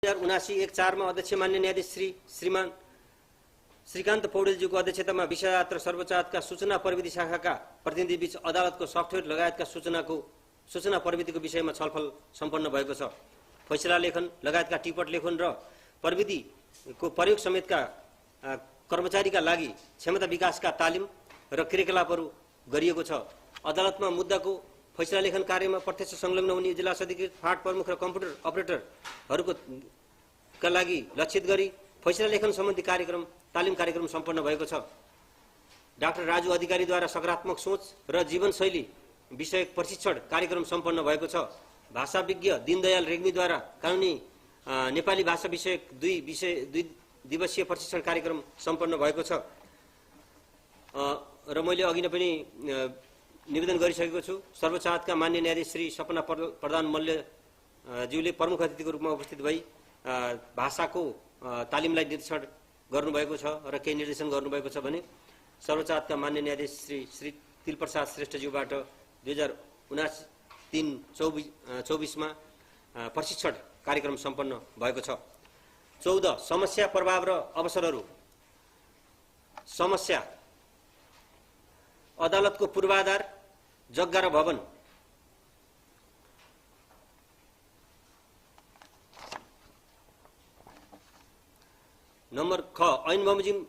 2079-14 मा अध्यक्ष मान्य न्यायाधीश श्रीमान श्रीकान्त पौडेलज्यूको अध्यक्षतामा विषय र सर्वोच्च अदालतका सूचना प्रविधि शाखाका प्रतिनिधि बीच अदालतको सफ्टवेयर लगायतका सूचना प्रविधिको विषयमा छलफल सम्पन्न भएको छ। फैसला लेखन लगायतका टिपट लेखन र प्रविधिको प्रयोग समेतका कर्मचारीका लागि क्षमता विकासका तालिम र क्रियाकलापहरू गरिएको छ। अदालतमा मुद्दाको फैसला लेखन कार्यमा प्रत्यक्ष संलग्न हुने जिल्ला अधिकृत, फाँट प्रमुख र कम्प्युटर अपरेटरहरूका लागि लक्षित गरी फैसला लेखन सम्बन्धी तालिम कार्यक्रम सम्पन्न भएको छ। डाक्टर राजु अधिकारीद्वारा सकारात्मक सोच र जीवनशैली विषयक प्रशिक्षण कार्यक्रम सम्पन्न भएको छ। भाषाविज्ञ दीनदयाल रेग्मीद्वारा कानुनी नेपाली भाषा विषयक दुई दिवसीय प्रशिक्षण कार्यक्रम सम्पन्न भएको छ। र मैले अघि नै पनि निवेदन गरिसकेको छु। सर्वोच्च अदालतका मान्य न्यायाधीश श्री सपना प्रधान मल्लज्यूले प्रमुख अतिथिको रूपमा उपस्थित भई भाषाको तालिमलाई निरीक्षण गर्नुभएको छ र केही निर्देशन गर्नुभएको छ भने सर्वोच्च अदालतका मान्य न्यायाधीश श्री तिलप्रसाद श्रेष्ठज्यूबाट 2023-24 मा प्रशिक्षण कार्यक्रम सम्पन्न भएको छ। 14 समस्या, प्रभाव र अवसरहरू। समस्या, अदालतको पूर्वाधार, जग्गा र भवन। नम्बर ख, ऐन बमोजिम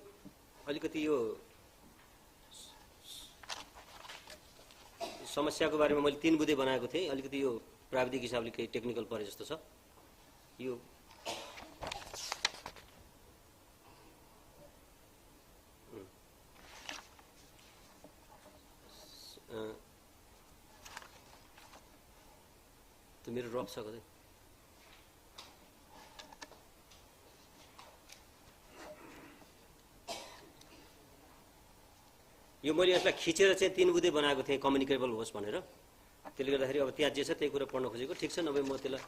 अलिकति यो समस्याको बारेमा मैले 3 बुँदे बनाएको थिएँ। अलिकति यो प्राविधिक हिसाबले केही टेक्निकल परे जस्तो छ। यो त मेरो रफ छ कतै। यो मैले यसलाई खिचेर चाहिँ 3 बुँदे बनाएको थिएँ कम्युनिकेबल होस् भनेर। त्यसले गर्दाखेरि अब त्यहाँ जे छ त्यही कुरा पढ्न खोजेको। ठिक छ, नभए म त्यसलाई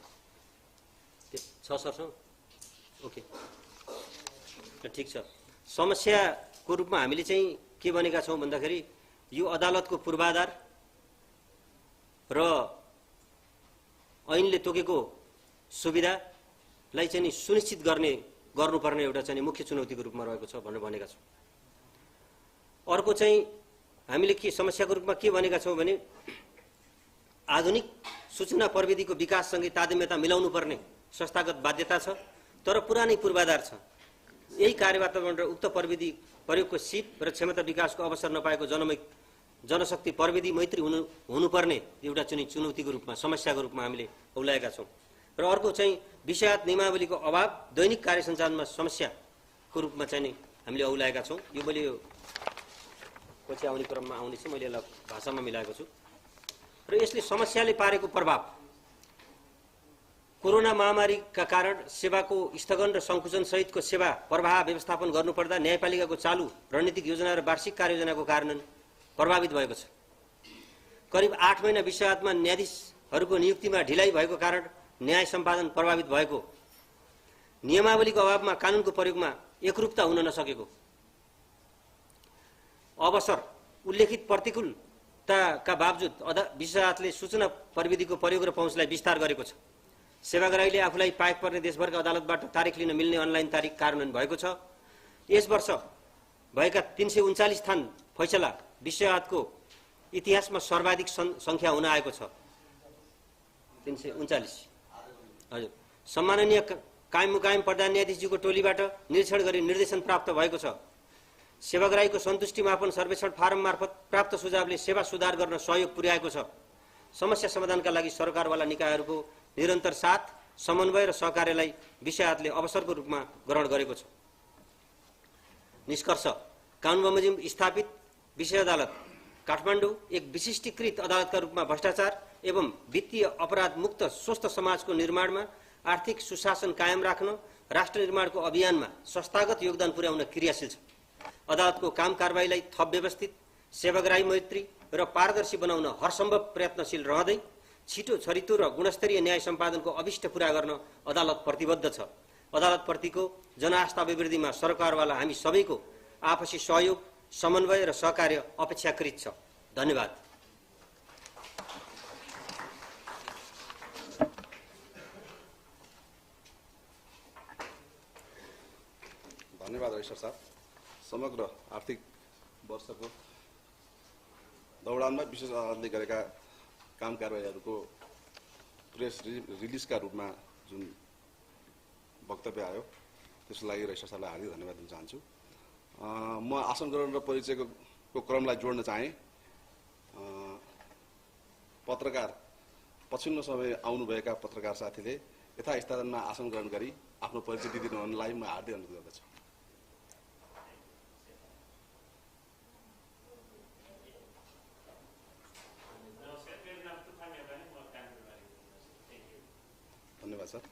छ सर्छ। ओके, ठिक छ। समस्याको रूपमा हामीले चाहिँ के भनेका छौँ भन्दाखेरि यो अदालतको पूर्वाधार र ऐनले तोकेको सुविधालाई चाहिँ सुनिश्चित गर्नुपर्ने एउटा चाहिँ मुख्य चुनौतीको रूपमा रहेको छ भनेर भनेका छौँ। अर्को चाहिँ हामीले के समस्याको रूपमा के भनेका छौँ भने आधुनिक सूचना प्रविधिको विकाससँगै तादात्म्यता मिलाउनु पर्ने संस्थागत बाध्यता छ, तर पुरानै पूर्वाधार छ। यही कार्यवातावरण र उक्त प्रविधि प्रयोगको सिप र क्षमता विकासको अवसर नपाएको जनशक्ति प्रविधि मैत्री हुनुपर्ने एउटा चुनौतीको रूपमा, समस्याको रूपमा हामीले औलाएका छौँ। र अर्को चाहिँ विषयात नियमावलीको अभाव दैनिक कार्य सञ्चालनमा समस्याको रूपमा चाहिँ हामीले औलाएका छौँ। यो मैले पछि आउने क्रममा आउने छ, मैले यसलाई भाषामा मिलाएको छु। र यसले समस्याले पारेको प्रभाव, कोरोना महामारीका कारण सेवाको स्थगन र सङ्कुचन सहितको सेवा प्रवाह व्यवस्थापन गर्नुपर्दा न्यायपालिकाको चालु रणनीतिक योजना र वार्षिक कार्ययोजनाको कार्यान्वयन प्रभावित भएको छ। करिब 8 महिना विषयात्मा न्यायाधीशहरूको नियुक्तिमा ढिलाइ भएको कारण न्याय सम्पादन प्रभावित भएको, नियमावलीको अभावमा कानुनको प्रयोगमा एकरूपता हुन नसकेको अवसर, उल्लेखित प्रतिकूलताका बावजुद विषयातले सूचना प्रविधिको प्रयोग र पहुँचलाई विस्तार गरेको छ। सेवाग्राहीले आफूलाई पाएक पर्ने देशभरका अदालतबाट तारिख लिन मिल्ने अनलाइन तारिख कार्यान्वयन भएको छ। यस वर्ष भएका 339 थान फैसला विषयातको इतिहासमा सर्वाधिक संख्या हुन आएको छ। 339। हजुर, सम्माननीय कायम मुकायम प्रधान न्यायाधीशज्यूको टोलीबाट निरीक्षण गरी निर्देशन प्राप्त भएको छ। सेवाग्राहीको सन्तुष्टि मापन सर्वेक्षण फारम मार्फत प्राप्त सुझावले सेवा सुधार गर्न सहयोग पुर्याएको छ। समस्या समाधानका लागि सरकारवाला निकायहरूको निरन्तर साथ, समन्वय र सहकार्यलाई विषयातले अवसरको रूपमा ग्रहण गरेको छ। निष्कर्ष, कानुन बमोजिम स्थापित विषय अदालत काठमाडौँ एक विशिष्टीकृत अदालतका रूपमा भ्रष्टाचार एवं वित्तीय अपराध मुक्त स्वस्थ समाजको निर्माणमा आर्थिक सुशासन कायम राख्न राष्ट्र निर्माणको अभियानमा संस्थागत योगदान पुर्याउन क्रियाशील छ। अदालतको काम कारबाहीलाई थप व्यवस्थित, सेवाग्राही मैत्री र पारदर्शी बनाउन हरसम्भव प्रयत्नशील रहँदै छिटो, छरितो र गुणस्तरीय न्याय सम्पादनको अभिष्ट पूरा गर्न अदालत प्रतिबद्ध छ। अदालतप्रतिको जनआस्था अभिवृद्धिमा सरकारवाला हामी सबैको आपसी सहयोग, समन्वय र सहकार्य अपेक्षाकृत छ। धन्यवाद। धन्यवाद रजिस्ट्रार साहब। समग्र आर्थिक वर्षको दौडानमा विशेष अदालतले गरेका काम कारबाहीहरूको प्रेस रिलिजका रूपमा जुन वक्तव्य आयो त्यसको लागि रजिस्ट्रार साहबलाई हार्दिक धन्यवाद दिन चाहन्छु। म आसन ग्रहण र परिचयको क्रमलाई जोड्न चाहे। पत्रकार पछिल्लो समय आउनुभएका पत्रकार साथीले यथास्थानमा आसन ग्रहण गरी आफ्नो परिचय दिइदिनुलाई म हार्दिक अनुरोध गर्दछु। धन्यवाद सर।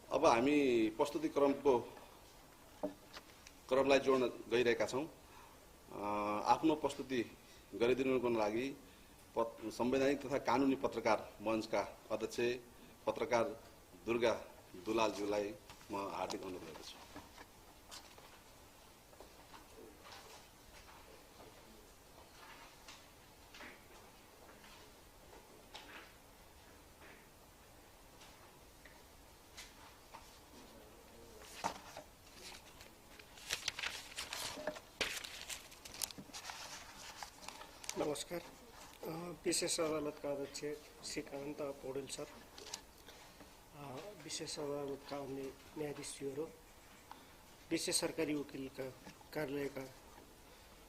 अब हामी प्रस्तुति क्रमलाई जोड्न गइरहेका छौँ। आफ्नो प्रस्तुति गरिदिनुको लागि संवैधानिक तथा कानुनी पत्रकार मञ्चका अध्यक्ष पत्रकार दुर्गा दुलालज्यूलाई म हार्दिक अनुरोध गर्दछु। नमस्कार। विशेष अदालतका अध्यक्ष श्री कान्त पौडेल सर, विशेष अदालतका अन्य न्यायाधीशज्यूहरू, विशेष सरकारी वकिलका कार्यालयका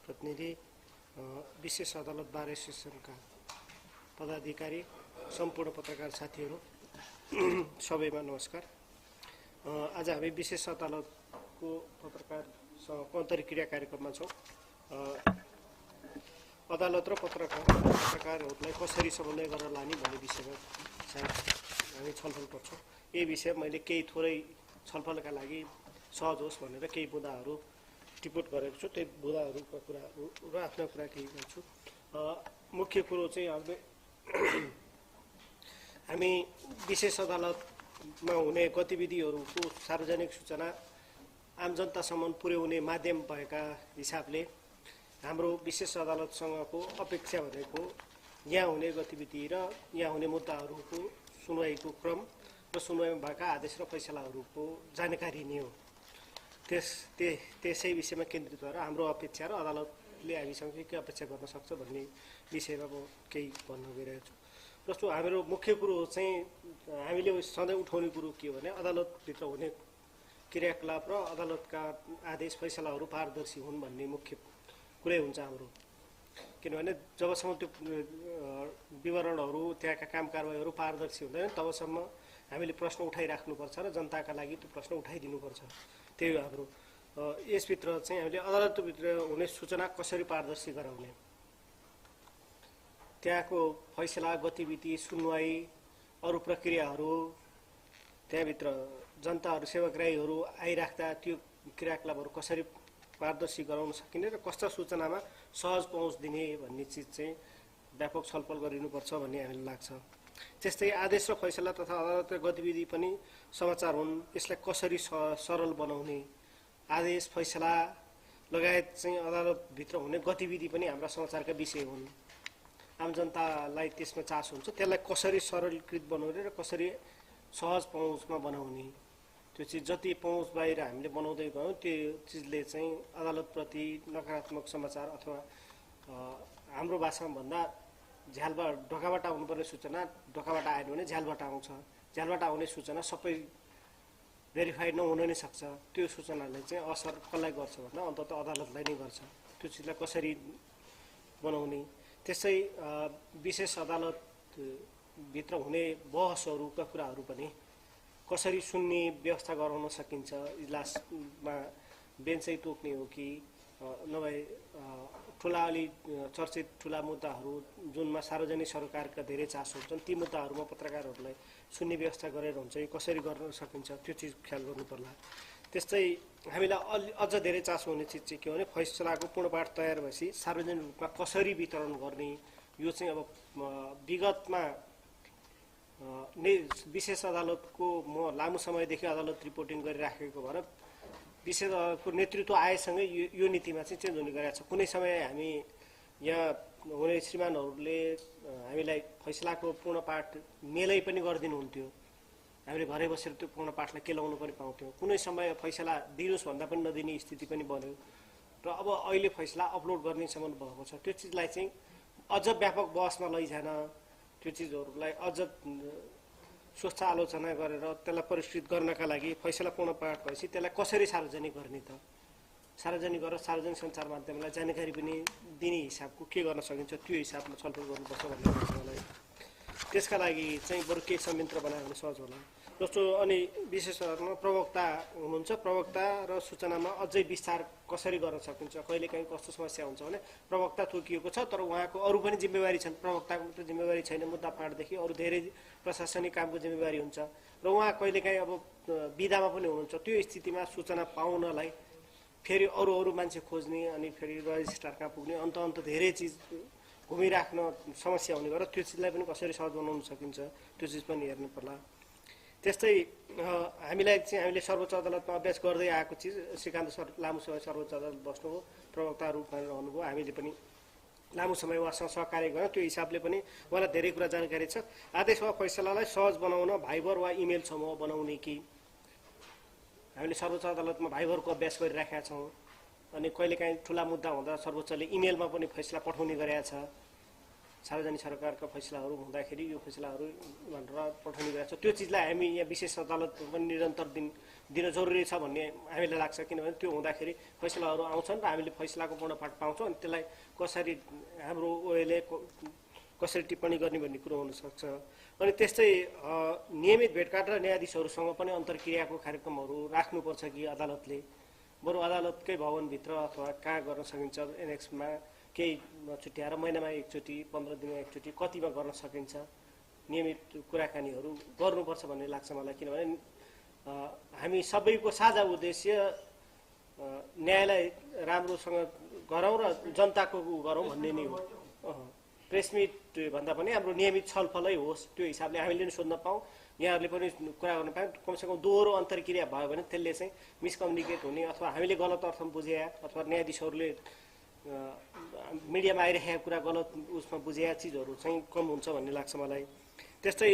प्रतिनिधि, विशेष अदालत बार एसोसिएसनका पदाधिकारी, सम्पूर्ण पत्रकार साथीहरू सबैमा नमस्कार। आज हामी विशेष अदालतको पत्रकारसँगको अन्तर्क्रिया कार्यक्रममा छौँ। अदालत र पत्रकारहरूलाई कसरी समन्वय गरेर लाने भन्ने विषयमा सायद हामी छलफल गर्छौँ। यही विषय मैले केही थोरै छलफलका लागि सहज होस् भनेर केही बुँदाहरू टिप्पण गरेको छु। त्यही बुँदाहरूका कुराहरू र आफ्ना कुरा केही गर्छु। मुख्य कुरो चाहिँ हामी विशेष अदालतमा हुने गतिविधिहरूको सार्वजनिक सूचना आम जनतासम्म पुर्याउने माध्यम भएका हिसाबले हाम्रो विशेष अदालतसँगको अपेक्षा भनेको यहाँ हुने गतिविधि र यहाँ हुने मुद्दाहरूको सुनवाईको क्रम र सुनवाईमा भएका आदेश र फैसलाहरूको जानकारी नै हो। त्यसै विषयमा केन्द्रित भएर हाम्रो अपेक्षा र अदालतले हामीसँग के अपेक्षा गर्न सक्छ भन्ने विषयमा म केही भन्न गइरहेको छु। जस्तो हाम्रो मुख्य कुरो चाहिँ हामीले सधैँ उठाउने कुरो के हो भने अदालतभित्र हुने क्रियाकलाप र अदालतका आदेश फैसलाहरू पारदर्शी हुन् भन्ने मुख्य कुरै हुन्छ हाम्रो। किनभने जबसम्म त्यो विवरणहरू त्यहाँका काम कारबाहीहरू पारदर्शी हुँदैन तबसम्म हामीले प्रश्न उठाइराख्नुपर्छ र जनताका लागि त्यो प्रश्न उठाइदिनुपर्छ। त्यही हो हाम्रो। यसभित्र चाहिँ हामीले अदालतभित्र हुने सूचना कसरी पारदर्शी गराउने, त्यहाँको फैसला, गतिविधि, सुनवाई, अरू प्रक्रियाहरू, त्यहाँभित्र जनताहरू सेवाग्राहीहरू आइराख्दा त्यो क्रियाकलापहरू कसरी पारदर्शी गराउन सकिने र कस्ता सूचनामा सहज पहुँच दिने भन्ने चिज चाहिँ व्यापक छलफल गरिनुपर्छ भन्ने हामीलाई लाग्छ। त्यस्तै आदेश र फैसला तथा अदालतका गतिविधि पनि समाचार हुन्। यसलाई कसरी सरल बनाउने, आदेश फैसला लगायत चाहिँ अदालतभित्र हुने गतिविधि पनि हाम्रा समाचारका विषय हुन्। आम जनतालाई त्यसमा चासो हुन्छ। त्यसलाई कसरी सरलीकृत बनाउने र कसरी सहज पहुँचमा बनाउने, त्यो चिज जति पहुँच बाहिर हामीले बनाउँदै गयौँ त्यो चिजले चाहिँ अदालतप्रति नकारात्मक समाचार अथवा हाम्रो भाषामा भन्दा ढोकाबाट आउनुपर्ने सूचना ढोकाबाट आएन भने झ्यालबाट आउँछ। झ्यालबाट आउने सूचना सबै भेरिफाइड नहुन नै सक्छ। त्यो सूचनाले चाहिँ असर कसलाई गर्छ भन्दा अन्ततः अदालतलाई नै गर्छ। त्यो चिजलाई कसरी बनाउने, त्यसै विशेष अदालतभित्र हुने बहसहरूका कुराहरू पनि कसरी सुन्ने व्यवस्था गराउन सकिन्छ। इजलासमा बेन्चै तोक्ने हो कि नभए ठुला अलि चर्चित ठुला मुद्दाहरू जुनमा सार्वजनिक सरकारका धेरै चासो हुन्छन् ती मुद्दाहरूमा पत्रकारहरूलाई सुन्ने व्यवस्था गरेर हुन्छ कि कसरी गर्न सकिन्छ त्यो चिज ख्याल गर्नु पर्ला। त्यस्तै हामीलाई अझ धेरै चासो हुने चिज चाहिँ के हो भने फैसलाको पूर्णपाठ तयार भएपछि सार्वजनिक रूपमा कसरी वितरण गर्ने। यो चाहिँ अब विगतमा विशेष अदालतको म लामो समयदेखि अदालत रिपोर्टिङ गरिराखेको भएर विशेष अदालतको नेतृत्व आएसँगै यो नीतिमा चाहिँ चेन्ज हुने गरेको छ। कुनै समय हामी यहाँ हुने श्रीमानहरूले हामीलाई फैसलाको पूर्णपाठ मेलै पनि गरिदिनुहुन्थ्यो। हामीले घरै बसेर त्यो पूर्ण पाठलाई केलाउनु पनि पाउँथ्यौँ। कुनै समय फैसला दिनुहोस् भन्दा पनि नदिने स्थिति पनि बन्यो र अब अहिले फैसला अपलोड गर्नेसम्म भएको छ। त्यो चिजलाई चाहिँ अझ व्यापक बहसमा लैजान, त्यो चिजहरूलाई अझ स्वच्छ आलोचना गरेर त्यसलाई परिष्कृत गर्नका लागि फैसला पूर्ण पाठ भएपछि त्यसलाई कसरी सार्वजनिक गर्ने त, सार्वजनिक गरेर सार्वजनिक सञ्चार माध्यमलाई जानकारी पनि दिने हिसाबको के गर्न सकिन्छ त्यो हिसाबमा छलफल गर्नुपर्छ भन्ने लाग्छ मलाई। त्यसका लागि चाहिँ बरु केही संयन्त्र बनायो भने सहज होला जस्तो। अनि विशेष गरेर प्रवक्ता हुनुहुन्छ, प्रवक्ता र सूचनामा अझै विस्तार कसरी गर्न सकिन्छ, कहिलेकाहीँ कस्तो समस्या हुन्छ भने प्रवक्ता तोकिएको छ तर उहाँको अरू पनि जिम्मेवारी छन्, प्रवक्ताको मात्र जिम्मेवारी छैन, मुद्दा फाँटदेखि अरू धेरै प्रशासनिक कामको जिम्मेवारी हुन्छ र उहाँ कहिलेकाहीँ अब बिदामा पनि हुनुहुन्छ। त्यो स्थितिमा सूचना पाउनलाई फेरि अरू मान्छे खोज्ने अनि फेरि रजिस्ट्रार कहाँ पुग्ने अन्त धेरै चिज घुमिराख्न समस्या हुने गरेर त्यो चिजलाई पनि कसरी सहज बनाउन सकिन्छ त्यो चिज पनि हेर्नु पर्ला। त्यस्तै हामीले सर्वोच्च अदालतमा अभ्यास गर्दै आएको चिज, श्रीकान्त सर लामो समय सर्वोच्च अदालत बस्नुभयो, प्रवक्ता रूपमा रहनुभयो, हामीले पनि लामो समय उहाँसँग सहकार्य गऱ्यौँ। त्यो हिसाबले पनि उहाँलाई धेरै कुरा जानकारी छ। आदेश वा फैसलालाई सहज बनाउन भाइबर वा इमेल समूह बनाउने कि हामीले सर्वोच्च अदालतमा भाइबरको अभ्यास गरिराखेका छौँ। अनि कहिलेकाहीँ ठुला मुद्दा हुँदा सर्वोच्चले इमेलमा पनि फैसला पठाउने गरेका छ। सार्वजनिक सरकारका फैसलाहरू हुँदाखेरि यो फैसलाहरू भनेर पठाउने गरेका छ। त्यो चिजलाई हामी यहाँ विशेष अदालत पनि निरन्तर दिन जरुरी छ भन्ने हामीलाई लाग्छ, किनभने त्यो हुँदाखेरि फैसलाहरू आउँछन् र हामीले फैसलाको पूर्णपाठ पाउँछौँ अनि त्यसलाई कसरी हाम्रो ओएले कसरी टिप्पणी गर्ने भन्ने कुरो हुनसक्छ। अनि त्यस्तै नियमित भेटघाट र न्यायाधीशहरूसँग पनि अन्तर्क्रियाको कार्यक्रमहरू राख्नुपर्छ कि अदालतले, बरु अदालतकै भवनभित्र अथवा कहाँ गर्न सकिन्छ, एनेक्समा केही छुट्याएर महिनामा एकचोटि, 15 दिनमा एकचोटि कतिमा गर्न सकिन्छ, नियमित कुराकानीहरू गर्नुपर्छ भन्ने लाग्छ मलाई। किनभने हामी सबैको साझा उद्देश्य न्यायलाई राम्रोसँग गरौँ र जनताको गरौँ भन्ने नै हो। प्रेस मिट भन्दा पनि हाम्रो नियमित छलफलै होस्, त्यो हिसाबले हामीले पनि सोध्न पाऊँ, यहाँहरूले पनि कुरा गर्न पाऊँ। कमसेकम दोहोरो अन्तर्क्रिया भयो भने त्यसले चाहिँ मिसकम्युनिकेट हुने अथवा हामीले गलत अर्थमा बुझे अथवा न्यायाधीशहरूले मिडियामा आइरहेका कुरा गलत उसमा बुझेका चिजहरू चाहिँ कम हुन्छ भन्ने लाग्छ मलाई। त्यस्तै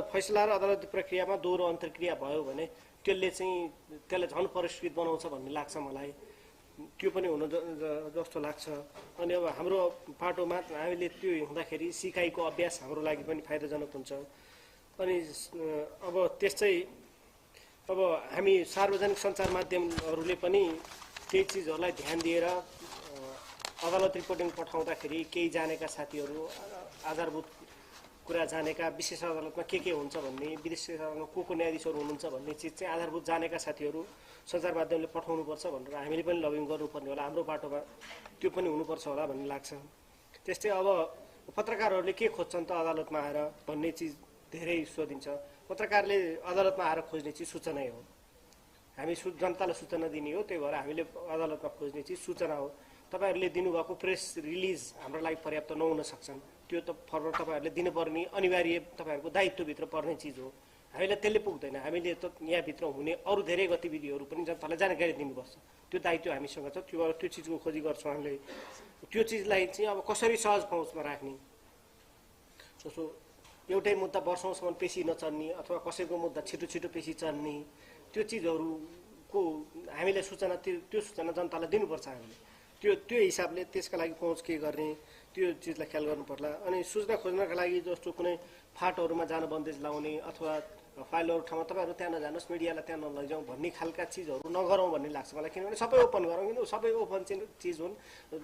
फैसला र अदालती प्रक्रियामा दोहोरो अन्तर्क्रिया भयो भने त्यसलाई झन् परिष्कृत बनाउँछ भन्ने लाग्छ मलाई। त्यो पनि हुन जस्तो लाग्छ। अनि अब हाम्रो पाटोमा हामीले त्यो हुँदाखेरि सिकाइको अभ्यास हाम्रो लागि पनि फाइदाजनक हुन्छ। अनि अब त्यस्तै अब हामी सार्वजनिक सञ्चार माध्यमहरूले पनि केही चिजहरूलाई ध्यान दिएर अदालत रिपोर्टिङ पठाउँदाखेरि केही जानेका साथीहरू, आधारभूत कुरा जानेका, विशेष अदालतमा के हुन्छ भन्ने, विदेश अदालतमा को न्यायाधीशहरू हुनुहुन्छ भन्ने चिज चाहिँ आधारभूत जानेका साथीहरू सञ्चार माध्यमले पठाउनुपर्छ भनेर हामीले पनि लबिङ गर्नुपर्ने होला। हाम्रो बाटोमा त्यो पनि हुनुपर्छ होला भन्ने लाग्छ। त्यस्तै अब पत्रकारहरूले के खोज्छन् त अदालतमा आएर भन्ने चिज धेरै सोधिन्छ। पत्रकारले अदालतमा आएर खोज्ने चिज सूचनै हो। हामी जनतालाई सूचना दिने हो, त्यही भएर हामीले अदालतमा खोज्ने चिज सूचना हो। तपाईहरूले दिनुभएको प्रेस रिलिज हाम्रो लागि पर्याप्त नहुन सक्छन्, त्यो त तपाईँहरूले दिनुपर्ने अनिवार्य तपाईँहरूको दायित्वभित्र पर्ने चिज हो। हामीलाई त्यसले पुग्दैन। हामीले त यहाँभित्र हुने अरू धेरै गतिविधिहरू पनि जनतालाई जानकारी दिनुपर्छ, त्यो दायित्व हामीसँग छ। त्यो चिजको खोजी गर्छौँ हामीले। त्यो चिजलाई चाहिँ अब कसरी सहज पहुँचमा राख्ने, जस्तो एउटै मुद्दा वर्षौँसम्म पेशी नचल्ने अथवा कसैको मुद्दा छिटो पेशी चल्ने, त्यो चिजहरूको हामीले सूचना त्यो सूचना जनतालाई दिनुपर्छ हामीले। त्यो हिसाबले त्यसका लागि पहुँच के गर्ने त्यो चिजलाई ख्याल गर्नु पर्ला। अनि सूचना खोज्नका लागि जस्तो कुनै फाटहरूमा जान बन्देज लाउने अथवा फाइलहरू ठाउँमा तपाईँहरू त्यहाँ नजानुहोस्, मिडियालाई त्यहाँ नलैजाउँ भन्ने खालका चिजहरू नगरौँ भन्ने लाग्छ मलाई। किनभने सबै ओपन गरौँ, किन सबै ओपन चिज हुन्।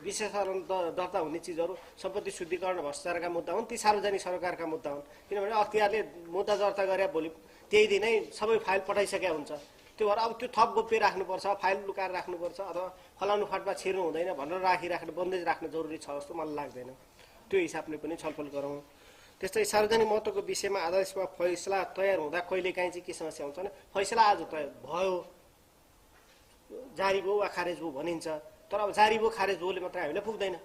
विशेषण दर्ता हुने चिजहरू सम्पत्ति शुद्धिकरण भ्रष्टाचारका मुद्दा हुन्, ती सार्वजनिक सरकारका मुद्दा हुन्। किनभने अख्तियारले मुद्दा दर्ता गरे भोलि त्यही दिनै सबै फाइल पठाइसकेका हुन्छ। त्यो भएर अब त्यो थप गोप्य राख्नुपर्छ, फाइल लुकाएर राख्नुपर्छ अथवा फलानु फाटमा छिर्नु हुँदैन भनेर राख्नु बन्देज राख्नु जरुरी छ जस्तो मलाई लाग्दैन। त्यो हिसाबले पनि छलफल गरौँ। त्यस्तै सार्वजनिक महत्त्वको विषयमा आदेश वा फैसला तयार हुँदा कहिलेकाहीँ चाहिँ के समस्या हुन्छ भने फैसला आज तयार भयो, जारी भयो वा खारेज भयो भनिन्छ, तर अब जारी भयो खारेज भयोले मात्रै हामीलाई पुग्दैन।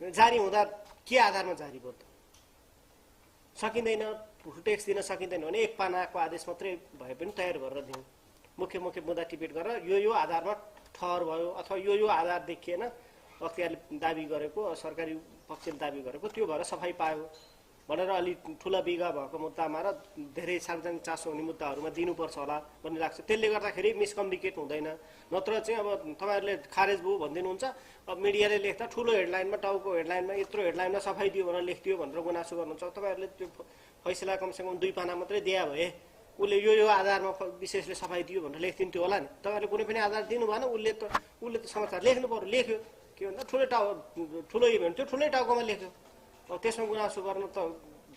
जारी हुँदा के आधारमा जारी भयो त सकिँदैन, टेक्स्ट दिन सकिँदैन भने एक पानाको आदेश मात्रै भए पनि तयार गरेर दिउँ। मुख्य मुद्दा टिपेट गरेर यो आधारमा ठहर भयो अथवा यो आधार देखिएन, अख्तियारले दाबी गरेको, सरकारी पक्षले दाबी गरेको त्यो भएर सफाई पायो भनेर अलि ठुला बिगा भएको मुद्दामा र धेरै सार्वजनिक चासो हुने मुद्दाहरूमा दिनुपर्छ होला भन्ने लाग्छ। त्यसले गर्दाखेरि मिसकम्युनिकेट हुँदैन। नत्र चाहिँ अब तपाईँहरूले खारेज भयो भनिदिनुहुन्छ, अब मिडियाले लेख्दा ठुलो हेडलाइनमा टाउको हेडलाइनमा यत्रो हेडलाइनमा सफाइ दियो भनेर लेखिदियो भनेर गुनासो गर्नुहुन्छ। तपाईँहरूले त्यो फैसला कमसेकम 2 पाना मात्रै दिया भए उसले यो आधारमा विशेषले सफाइ दियो भनेर लेखिदिन्थ्यो होला नि। तपाईँहरूले कुनै पनि आधार दिनु भएन, उसले त समाचार लेख्नु पर्यो, लेख्यो। के भन्दा ठुलो इभेन्ट थियो, ठुलै टाउकोमा लेख्यो। अब त्यसमा गुनासो गर्न त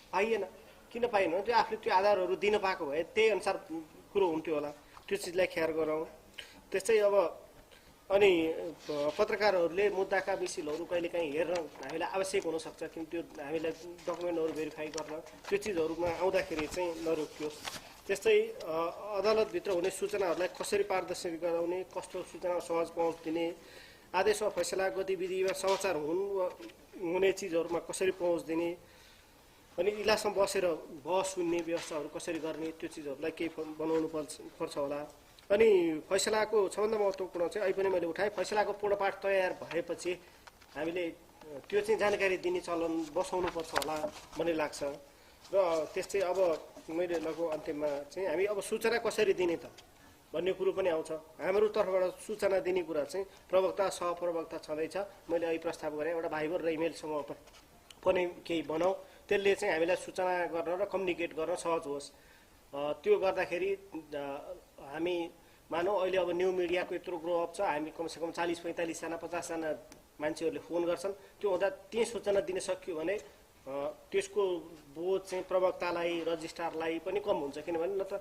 पाइएन। किन पाइएन? त्यो आफूले त्यो आधारहरू दिन पाएको भए त्यही अनुसार कुरो हुन्थ्यो होला। त्यो चिजलाई ख्याल गरौँ। त्यस्तै अब अनि पत्रकारहरूले मुद्दाका मिसिलहरू कहिलेकाहीँ हेर्न हामीलाई आवश्यक हुनसक्छ, किन त्यो हामीलाई डकुमेन्टहरू भेरिफाई गर्न त्यो चिजहरूमा आउँदाखेरि चाहिँ नरोकियोस्। त्यस्तै अदालतभित्र हुने सूचनाहरूलाई कसरी पारदर्शी गराउने, कस्तो सूचना सहज पहुँच दिने, आदेशमा फैसला गतिविधिमा समाचार हुने चिजहरूमा कसरी पहुँच दिने, अनि इलासमा बसेर बहस सुन्ने व्यवस्थाहरू कसरी गर्ने, त्यो चिजहरूलाई केही बनाउनु पर्छ होला। अनि फैसलाको सबभन्दा महत्त्वपूर्ण चाहिँ अहिले पनि मैले उठाएँ, फैसलाको पूर्णपाठ तयार भएपछि हामीले त्यो चाहिँ जानकारी दिने चलन बसाउनुपर्छ होला भन्ने लाग्छ। र त्यस्तै अब मैले लगभग अन्त्यमा चाहिँ हामी अब सूचना कसरी दिने त भन्ने कुरो पनि आउँछ। हाम्रो तर्फबाट सूचना दिने कुरा चाहिँ प्रवक्ता सहप्रवक्ता छँदैछ। मैले अहिले प्रस्ताव गरेँ एउटा भाइबर र इमेल समूह पनि केही बनाऊ, त्यसले चाहिँ हामीलाई सूचना गर्न र कम्युनिकेट गर्न सहज होस्। त्यो गर्दाखेरि हामी मानौँ अहिले अब न्यू मिडियाको यत्रो ग्रो अप छ, हामी कमसेकम 40-45 जना 50 जना मान्छेहरूले फोन गर्छन्। त्यो हुँदा त्यही सूचना दिन सकियो भने त्यसको बोझ चाहिँ प्रवक्तालाई रजिस्ट्रारलाई पनि कम हुन्छ। किनभने नत्र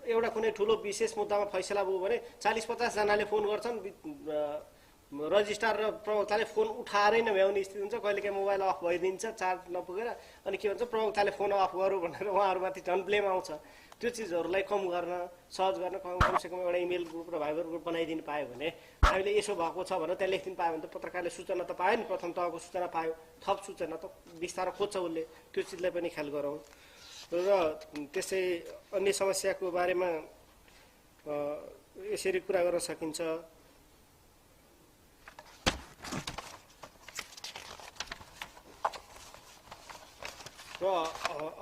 एउटा कुनै ठुलो विशेष मुद्दामा फैसला भयो भने 40-50 जनाले फोन गर्छन्, रजिस्ट्रार र प्रवक्ताले फोन उठाएरै नभ्याउने स्थिति हुन्छ। कहिलेकाहीँ मोबाइल अफ भइदिन्छ चार्ज नपुगेर, अनि के भन्छ प्रवक्ताले फोन अफ गरौँ भनेर उहाँहरूमाथि झन् ब्लेम आउँछ। त्यो चिजहरूलाई कम गर्न सहज गर्न कमसेकम एउटा इमेल ग्रुप र भाइबर ग्रुप बनाइदिनु पायो भने हामीले यसो भएको छ भनेर त्यहाँ लेखिदिनु पायो भने त पत्रकारले सूचना त पायो नि, प्रथम तहको सूचना पायो, थप सूचना त बिस्तारो खोज्छ उसले। त्यो चिजलाई पनि ख्याल गरौँ। र त्यसै अन्य समस्याको बारेमा यसरी कुरा गर्न सकिन्छ। र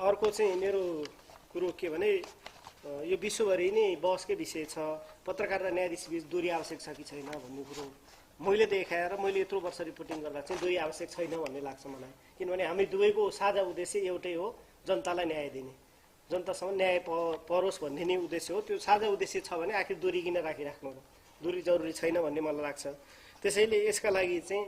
अर्को चाहिँ मेरो कुरो के भने यो विश्वभरि नै बहसकै विषय छ, पत्रकार र न्यायाधीश बीच दूरी आवश्यक छ कि छैन भन्ने कुरो मैले देखाएर मैले यत्रो वर्ष रिपोर्टिङ गर्दा चाहिँ दूरी आवश्यक छैन भन्ने लाग्छ मलाई। किनभने हामी दुवैको साझा उद्देश्य एउटै हो, जनतालाई न्याय दिने, जनतासम्म न्याय परोस् भन्ने नै उद्देश्य हो। त्यो साझा उद्देश्य छ भने आखिर दूरी किन राखिराख्नु र? दूरी जरुरी छैन भन्ने मलाई लाग्छ। त्यसैले यसका लागि चाहिँ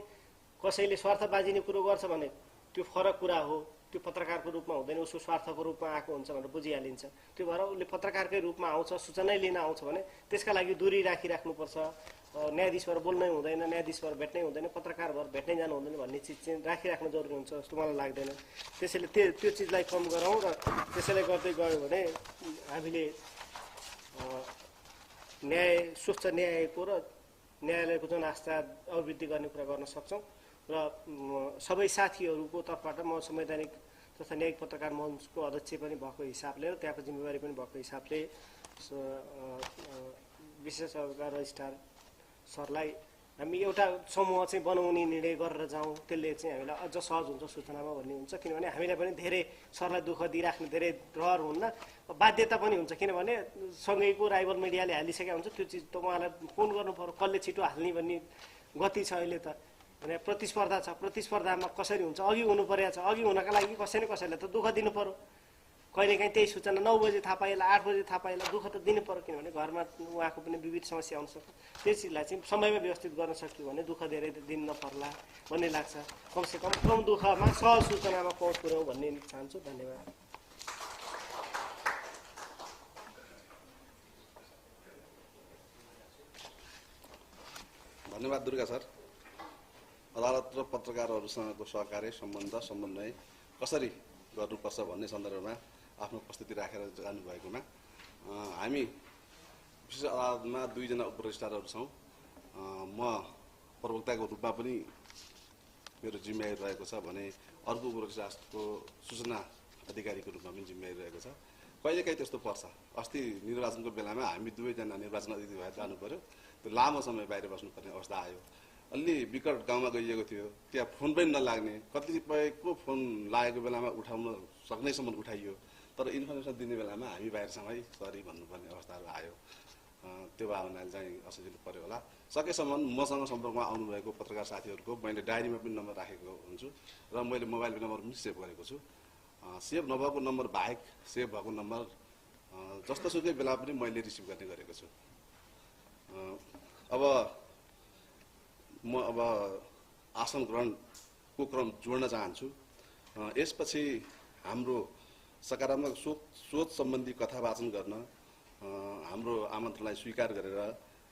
कसैले स्वार्थबाजी नै कुरो गर्छ भने त्यो फरक कुरा हो। त्यो पत्रकारको रूपमा हुँदैन, उसको स्वार्थको रूपमा आएको हुन्छ भनेर बुझिहालिन्छ। त्यो भएर उसले पत्रकारकै रूपमा आउँछ, सूचना लिन आउँछ भने त्यसका लागि दूरी राखिराख्नुपर्छ। न्यायाधीशबाट बोल्नै हुँदैन, न्यायाधीशबाट भेट्नै हुँदैन, पत्रकार भएर भेट्नै जानु हुँदैन भन्ने चिज चाहिँ राखिराख्नु जरुरी हुन्छ जस्तो मलाई लाग्दैन। त्यसैले त्यो चिजलाई कम गरौँ र त्यसैले गर्दै गयो भने हामीले स्वच्छ न्यायको र न्यायालयको जुन आस्था अभिवृद्धि गर्ने कुरा गर्न सक्छौँ। र सबै साथीहरूको तर्फबाट म संवैधानिक तथा न्यायिक पत्रकार मञ्चको अध्यक्ष पनि भएको हिसाबले र त्यहाँको जिम्मेवारी पनि भएको हिसाबले विशेष रजिस्ट्रार सरलाई हामी एउटा समूह चाहिँ बनाउने निर्णय गरेर जाउँ, त्यसले चाहिँ हामीलाई अझ सहज हुन्छ सूचनामा भन्ने हुन्छ। किनभने हामीलाई पनि धेरै सरलाई दुःख दिइराख्ने धेरै रहर हुन्न, बाध्यता पनि हुन्छ। किनभने सँगैको राइभल मिडियाले हालिसकेका हुन्छ, त्यो चिज त उहाँलाई फोन गर्नु पर्यो, कसले छिटो हाल्ने भन्ने गति छ अहिले त। भने प्रतिस्पर्धा छ, प्रतिस्पर्धामा कसरी हुन्छ अघि हुनु परेको छ। अघि हुनका लागि कसै न कसैलाई त दुःख दिनु पर्यो। कहिलेकाहीँ त्यही सूचना 9 बजे थाहा पाइला, 8 बजे थाहा पाइला, दुःख त दिनु पर्यो। किनभने घरमा उहाँको पनि विविध समस्या आउनसक्छ। त्यस चिजलाई चाहिँ समयमा व्यवस्थित गर्न सक्यो भने दुःख धेरै दिन नपर्ला भन्ने लाग्छ। कमसेकम कम दुःखमा सहज सूचनामा पहुँच पुर्याउँ भन्ने चाहन्छु। धन्यवाद। धन्यवाद दुर्गा सर। अदालत र पत्रकारहरूसँगको सहकार्य समन्वय कसरी गर्नुपर्छ भन्ने सन्दर्भमा आफ्नो उपस्थिति राखेर जानुभएकोमा हामी विशेष अदालतमा 2 जना उपरजिस्ट्रारहरू छौँ। म प्रवक्ताको रूपमा पनि मेरो जिम्मेवारी रहेको छ भने अर्को उपरजिस्ट्रारको सूचना अधिकारीको रूपमा पनि जिम्मेवारी रहेको छ। कहिलेकाहीँ त्यस्तो पर्छ। अस्ति निर्वाचनको बेलामा हामी 2 जना निर्वाचन अधिकारी भएर जानु पर्यो, त्यो लामो समय बाहिर बस्नुपर्ने अवस्था आयो। अलि विकट गाउँमा गइएको थियो, त्यहाँ फोन पनि नलाग्ने, कतिपयको फोन लागेको बेलामा उठाउन सक्नेसम्म उठाइयो, तर इन्फर्मेसन दिने बेलामा हामी बाहिरसँग है सरी भन्नुपर्ने अवस्थाहरू आयो। त्यो भावनाले चाहिँ असजिलो पर्यो होला। सकेसम्म मसँग सम्पर्कमा आउनुभएको पत्रकार साथीहरूको मैले डायरीमा पनि नम्बर राखेको हुन्छु र मैले मोबाइलको नम्बर पनि सेभ गरेको छु। सेभ नभएको नम्बर बाहेक सेभ भएको नम्बर जस्तोसुकै बेला पनि मैले रिसिभ गर्ने गरेको छु। म आसन ग्रहणको क्रम जोड्न चाहन्छु। यसपछि हाम्रो सकारात्मक सोच सम्बन्धी कथा वाचन गर्न हाम्रो आमन्त्रणलाई स्वीकार गरेर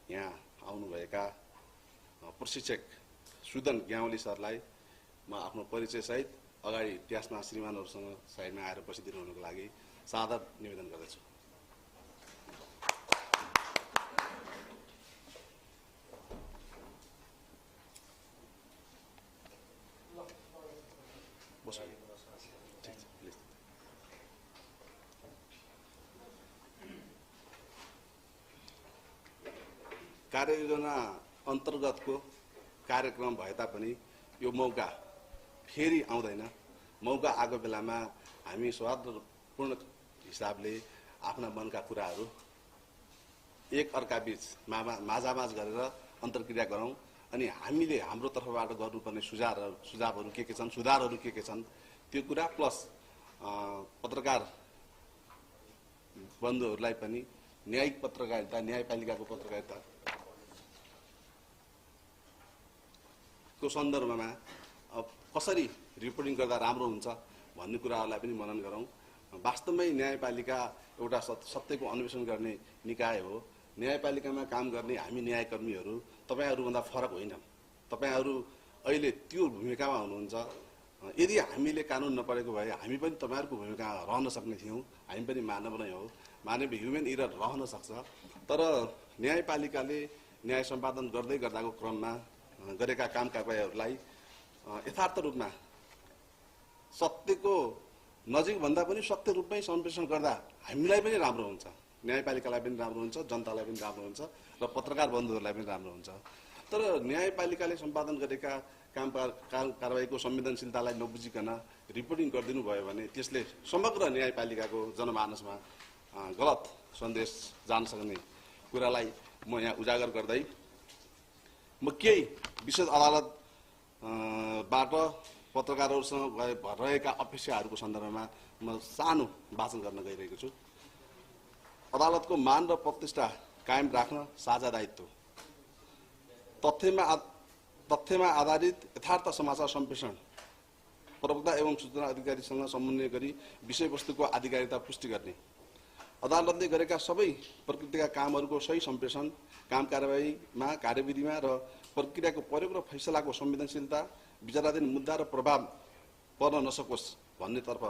यहाँ आउनुभएका प्रशिक्षक सुदन ग्याउली सरलाई म आफ्नो परिचयसहित अगाडि ट्यासमा श्रीमानहरूसँग साइडमा आएर बसिदिनु हुनुको लागि सादर निवेदन गर्दछु। कार्ययोजना अन्तर्गतको कार्यक्रम भए तापनि यो मौका फेरि आउँदैन। मौका आएको बेलामा हामी सौहार्दपूर्ण हिसाबले आफ्ना मनका कुराहरू एक अर्का बीच माझामाझ गरेर अन्तर्क्रिया गरौँ अनि हामीले हाम्रो तर्फबाट गर्नुपर्ने सुझावहरू के छन्, सुधारहरू के छन् त्यो कुरा प्लस पत्रकार बन्धुहरूलाई पनि न्यायिक पत्रकारिता, न्यायपालिकाको पत्रकारिता को सन्दर्भमा कसरी रिपोर्टिङ गर्दा राम्रो हुन्छ भन्ने कुराहरूलाई पनि मनन गरौँ। वास्तवमै न्यायपालिका एउटा सत्यको अन्वेषण गर्ने निकाय हो। न्यायपालिकामा काम गर्ने हामी न्यायकर्मीहरू तपाईहरूभन्दा फरक होइनन्। तपाईहरू अहिले त्यो भूमिकामा हुनुहुन्छ। यदि हामीले कानुन नपढेको भए हामी पनि तपाईहरूको भूमिकामा रहन सक्ने थियौँ। हामी पनि मानव नै हौ, मानव ह्युमन इरर रहन सक्छ। तर न्यायपालिकाले न्याय सम्पादन गर्दै गर्दाको क्रममा गरेका काम कारबाहीहरूलाई यथार्थ रूपमा सत्यको नजिकभन्दा पनि सत्य रूपमै सम्प्रेषण गर्दा हामीलाई पनि राम्रो हुन्छ, न्यायपालिकालाई पनि राम्रो हुन्छ, जनतालाई पनि राम्रो हुन्छ र पत्रकार बन्धुहरूलाई पनि राम्रो हुन्छ। तर न्यायपालिकाले सम्पादन गरेका काम कारबाहीको संवेदनशीलतालाई नबुझिकन रिपोर्टिङ गरिदिनु भयो भने त्यसले समग्र न्यायपालिकाको जनमानसमा गलत सन्देश जान सक्ने कुरालाई म यहाँ उजागर गर्दै म केही विशेष अदालतबाट पत्रकारहरूसँग रहेका अपेक्षाहरूको सन्दर्भमा म सानो वाचन गर्न गइरहेको छु। अदालतको मान र प्रतिष्ठा कायम राख्न साझा दायित्व, तथ्यमा आधारित यथार्थ समाचार सम्प्रेषण, प्रवक्ता एवं सूचना अधिकारीसँग समन्वय गरी विषयवस्तुको आधिकारिकता पुष्टि गर्ने, अदालतले गरेका सबै प्रकृतिका कामहरूको सही सम्प्रेषण, काम कारबाहीमा, कार्यविधिमा र प्रक्रियाको प्रयोग र फैसलाको संवेदनशीलता, विचाराधीन मुद्दा र प्रभाव पर्न नसकोस् भन्नेतर्फ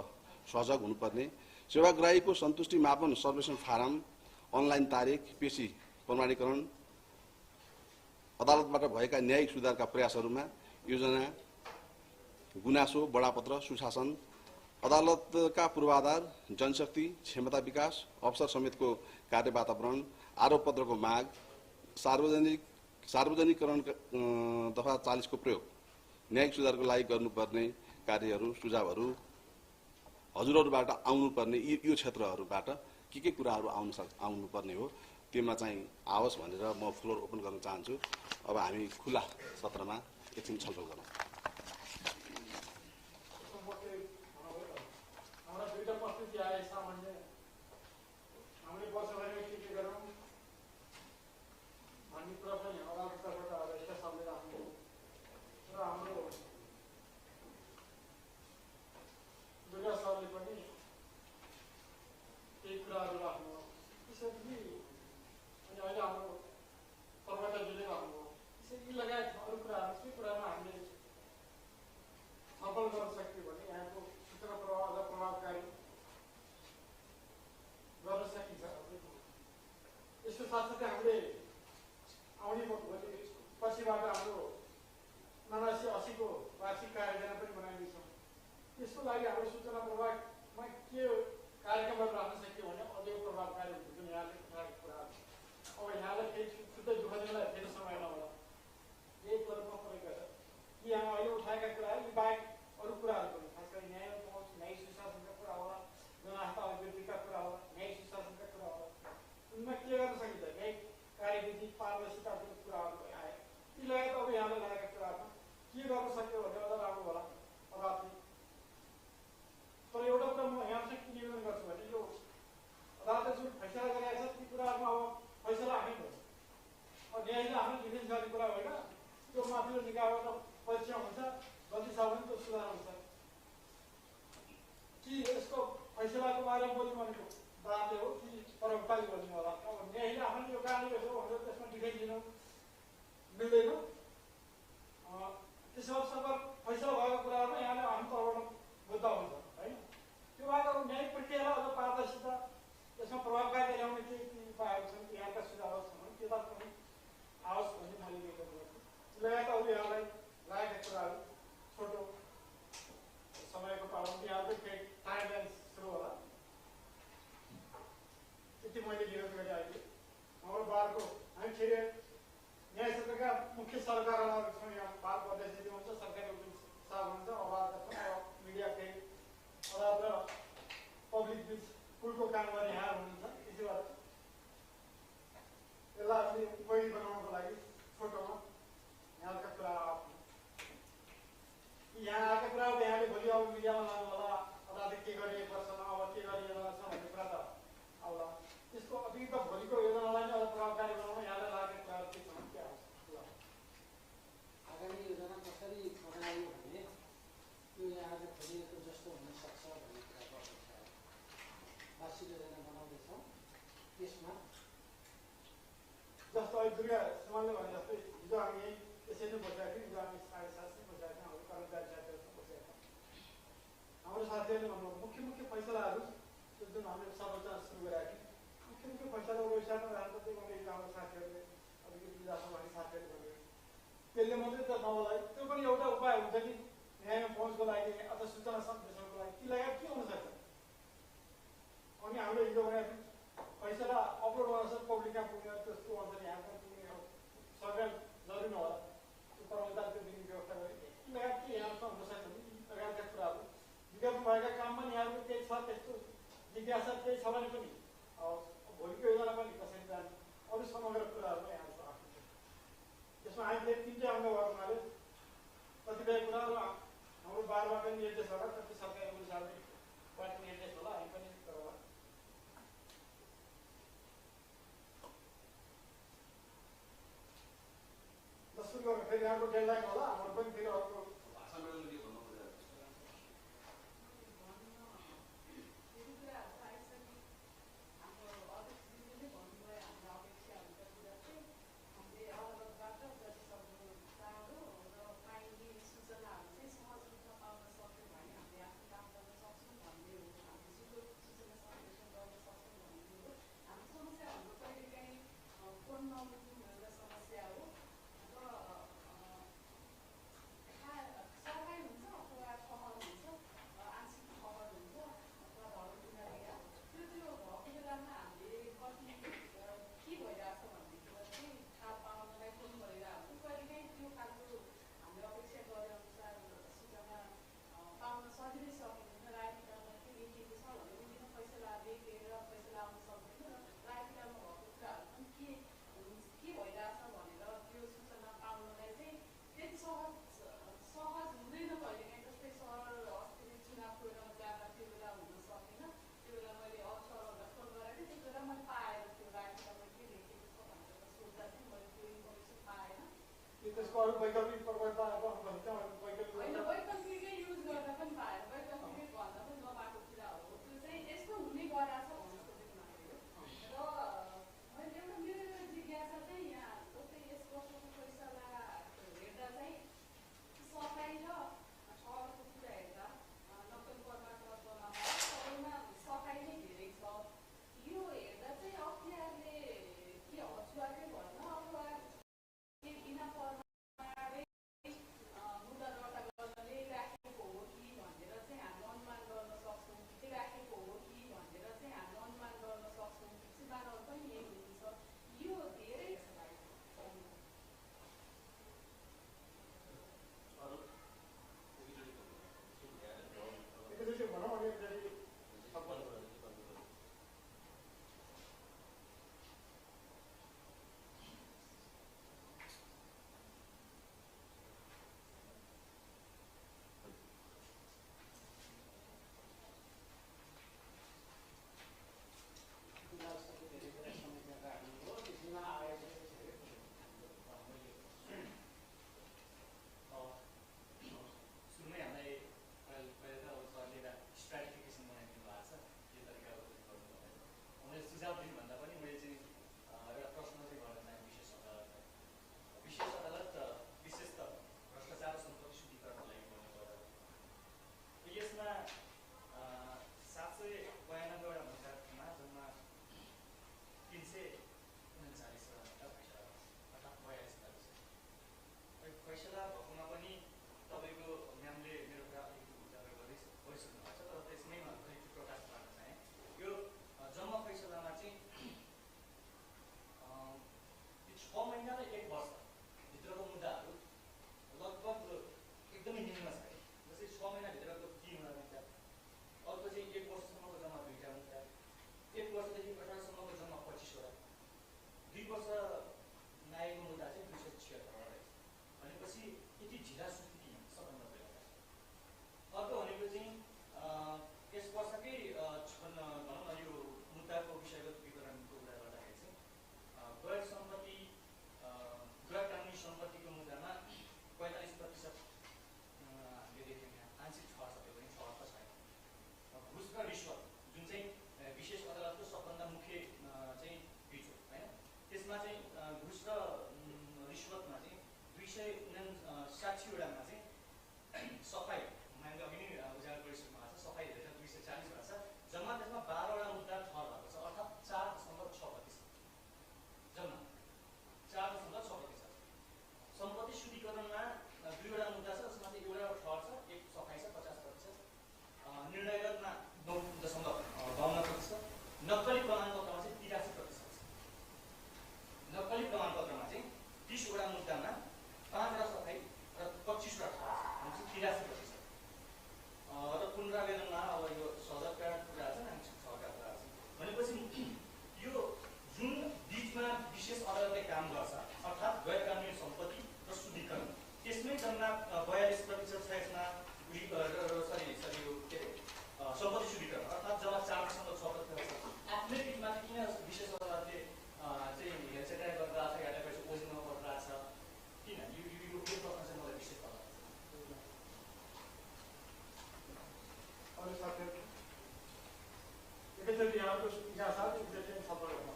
सजग हुनुपर्ने, सेवाग्राहीको सन्तुष्टि मापन सर्वेक्षण फारम, अनलाइन तारिख, पेशी प्रमाणीकरण, अदालतबाट भएका न्यायिक सुधारका प्रयासहरूमा योजना, गुनासो, बडापत्र, सुशासन, अदालतका पूर्वाधार, जनशक्ति, क्षमता विकास, अवसर समेतको कार्य वातावरण, आरोप पत्रको माग, सार्वजनिकरण दफा 40 को प्रयोग, न्यायिक सुधारको लागि गर्नुपर्ने कार्यहरू, सुझावहरू हजुरहरूबाट आउनुपर्ने यो क्षेत्रहरूबाट के कुराहरू आउनुपर्ने हो त्यसमा चाहिँ आओस् भनेर म फ्लोर ओपन गर्न चाहन्छु। अब हामी खुला सत्रमा एकछिन छलफल गरौँ। साथसाथै हामीले आउने पछिबाट हाम्रो 79-80 को वार्षिक कार्ययोजना पनि बनाइदिन्छौँ। त्यसको लागि हाम्रो सूचना प्रभागमा के कार्यक्रमहरू राख्न सकियो भने अझै प्रभावकारी हुन्छ। जुन यहाँले उठाएको कुराहरू अब यहाँलाई फेरि छुट्टै दुःख दिनलाई फेरि समय नहोला, यही कुरामा परेको छ कि यहाँ अहिले उठाएका कुराहरू यी बाहेक अरू कुराहरू पनि खास गरी न्याय पहुँच, न्यायिक सुशासनका कुरा के गर्न सकिन्छ न्यायिक कार्यविधि पारदर्शिताको कुराहरू आए ती लगायत अब यहाँले लागेका कुराहरूमा के गर्न सक्यो भने अझ राम्रो होला अदालतले। तर एउटा कुरा म यहाँसँग के निवेदन गर्छु भने यो अदालतले जुन फैसला गरेका छ ती कुराहरूमा अब फैसला आफै हुन्छ। न्यायले आफ्नो डिफेन्स गर्ने कुरा होइन, त्यो माथिल्लो निकायबाट परीक्षा हुन्छ, गल्ती छ भने त्यो सुधार हुन्छ कि यसको फैसलाको बारेमा बोल्नु भनेको अदालतले हो कि प्रवक्ताले बोल्नु होला। अब न्यायले आफैले यो कारणले यसो भनेर त्यसमा डिफेन्स दिनु मिल्दैन। त्यसो भए फैसला भएको कुराहरूमा यहाँले आफ्नो तर्फबाट मुद्दा हुन्छ होइन। त्यो बाहेक अब न्यायिक प्रक्रियालाई अझ पारदर्शिता त्यसमा प्रभावकारी ल्याउने केही उपायहरू छन्, यहाँका सुझावहरू छन् भने त्यता पनि आओस् भन्ने मैले निवेदन गर्छु। लगायत अब यहाँलाई लागेका कुराहरू छोटो समयको पाबन्दी यहाँकै केही टाइमलाइन सुरु होला त्यति मैले निवेदन गरेँ। अहिले हाम्रो बारको हामी फेरि न्याय क्षेत्रका मुख्य सरकारहरू छौँ, यहाँ बार प्रदेश हुन्छ, सरकारी वकिल साहब हुन्छ, अदालतका छौँ, मिडिया केही अदालत र पब्लिक बिच पुलको काम गर्ने यहाँ हुनुहुन्छ। त्यसै भएर यसलाई हामीले उपयोगी बनाउनको लागि फोटोमा यहाँका कुरा यहाँ आएका कुरा अब यहाँले भोलि अब मिडियामा लानु होला, अदालतले के गरिएको पर्छ अब के गरिएको छ भन्ने कुरा त आउला। त्यसको अतिरिक्त भोलिको योजनालाई नै अझ प्रभावकारी बनाउन यहाँलाई लागेका कुराहरू के छन् के आउँछ। आगामी योजना कसरी बनायो भने यो यहाँले खोलिएको जस्तो हुनसक्छ भन्ने कुराको अपेक्षा वार्षिक योजना बनाउँदैछौँ। त्यसमा जस्तो अहिले दुर्गा सुमनले भने जस्तै हिजो हामी यहीँ यसरी नै बसेका थियौँ, हिजो हामी 7:30 बसेका थियौँ, हाम्रो कर्मचारी साथीहरूसँग बसेका थियौँ। हाम्रो साथीहरूले भन्नु मुख्य फैसलाहरू जुन हामीले सर्वोच्च सुरु गरेका थियौँ मुख्य फैसला वेबसाइटमा राष्ट्रपति मैले हाम्रो साथीहरूले अलिकति विधासँग भन्ने साथीहरूले भन्यो त्यसले मात्रै त नहोला, त्यो पनि एउटा उपाय हुन्छ कि न्यायमा पहुँचको लागि अथवा सूचना सम्प्रेषणको लागि ती लगायत के हुनसक्छ। अनि हामीले हिजो भनेको फैसला अपलोड गर्न सक्छ पब्लिकमा पुग्ने त्यसको अनुसार यहाँ पनि पुग्ने सरकार जरुरी नहोला, त्यो प्रवक्ताले त्यो दिने व्यवस्था गरे ती लगायत के यहाँसँग हुनसक्छ भने लगायतका कुराहरू विगतमा भएका काममा यहाँको केही छ त्यस्तो जिज्ञासा केही छ भने पनि भोलिको योजना पनि कसरी जाने अरू समग्र कुराहरूमा यहाँको आफ्नो छ। त्यसमा हामीले तिनटै अङ्ग भएको हुनाले कतिपय कुराहरू हाम्रो बारबाट निर्देश होला, कति सरकारी अनुसारबाट निर्देश होला, हामी पनि गरौँला। सुरु गर्नु फेरि यहाँको डेडलाइन होला, हाम्रो पनि फेरि अर्को यसमा चाहिँ घुस र रिश्वतमा चाहिँ 260वटामा चाहिँ सफाई मान्छे अघि नै उजागर गरिसक्नु भएको छ। सफाई हेरेर 240 भएको छ। जम्मा त्यसमा 12वटा मुद्दा ठहर भएको छ, अर्थात् 4.6%। जम्मा 4.6%। सम्पत्ति शुद्धिकरणमा 2वटा मुद्दा छ, जसमा चाहिँ एउटा ठहर छ, एक सफाई छ 50%। निर्णयगतमा 9.52%। नक्कली प्रमाणपत्रमा चाहिँ 83% छ। नक्कली प्रमाणपत्रमा चाहिँ 30वटा मुद्दामा 5वटा सफाई र 25वटा ठहर छ, भने चाहिँ 83%। र पुनरावेदनमा अब यो सदरका कुरा छ, हामी छका कुरा छ भनेपछि यो जुन बिचमा विशेष अदालतले काम गर्छ, अर्थात् गैर कानुनी सम्पत्ति र शुद्धिकरण, त्यसमै जम्मा 42% छ यसमा। यो के अरे सम्पत्ति शुद्धिकरण अर्थात् जम्मा 4.6% छ। आफ्नै बिचमा चाहिँ किन विशेष अदालतले चाहिँ हेरचेक्राइ गरिरहेको छ, या त्यसपछि ओझेलमा परिरहेको छ, किन यो प्रश्न चाहिँ मलाई विशेष पर्छ। अरू साथीहरू एकैचोटि यहाँको इतिहास एकचोटि सफल गर्नु।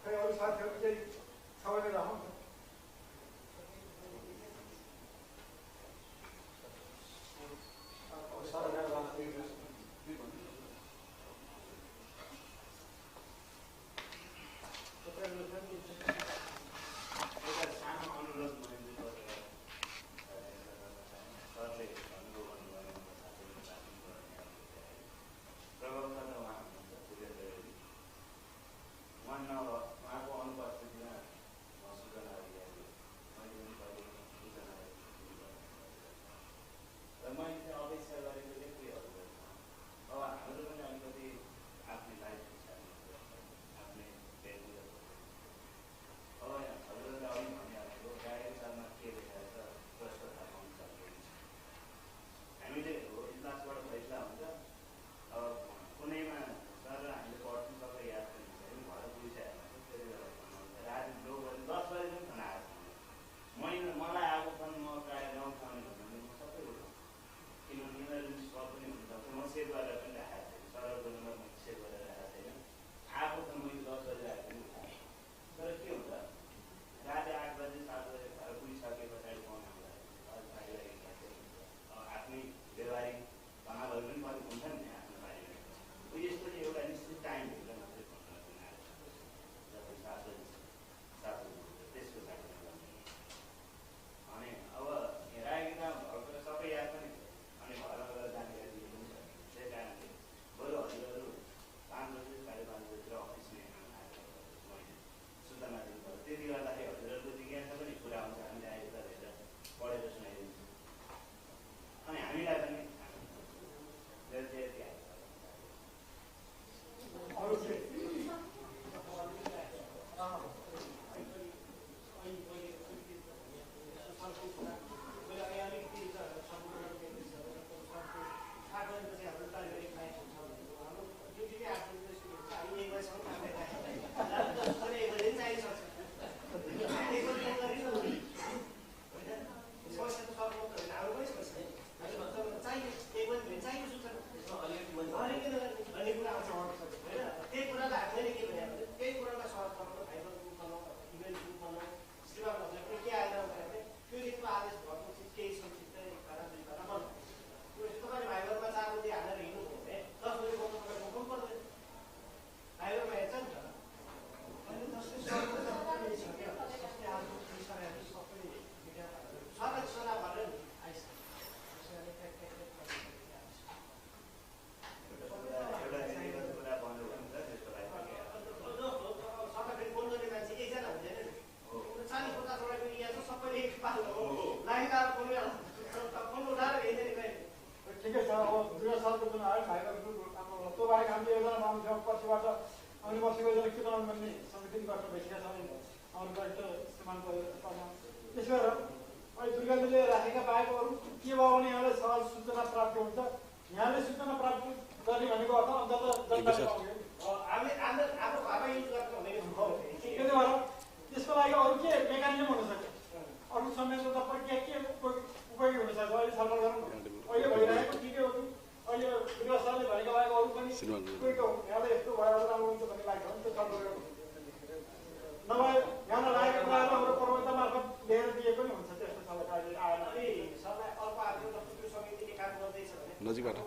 अरू साथीहरू चाहिँ सबैले राख्नु। त्यसबाट अहिले दुर्गाजीले भनेका बाहेक अरू के भयो भने यहाँलाई सहज सूचना प्राप्त हुन्छ। यहाँले सूचना प्राप्त गर्ने भनेको अर्थ अन्तत जनताले पाउने त्यसो भएर त्यसको लागि अरू के मेकानिजम हुन सक्छ, अरू संयन्त्र प्रक्रिया के उपयोगी हुन सक्छ अहिले छलफल गरौँ। अहिले भइरहेको ठिकै हो कि अहिले गृह सरले भनेको बाहेक अरू पनि उपयोगी हो। यहाँलाई यस्तो भएर राम्रो हुन्छ भन्ने लाग्छ भने त्यो छलफल गरौँ। नभए यहाँलाई लागेको कुराहरू हाम्रो प्रवक्ता मार्फत लिएर दिए पनि हुन्छ। त्यस्तो छलफल अहिले आएन। नजिकबाट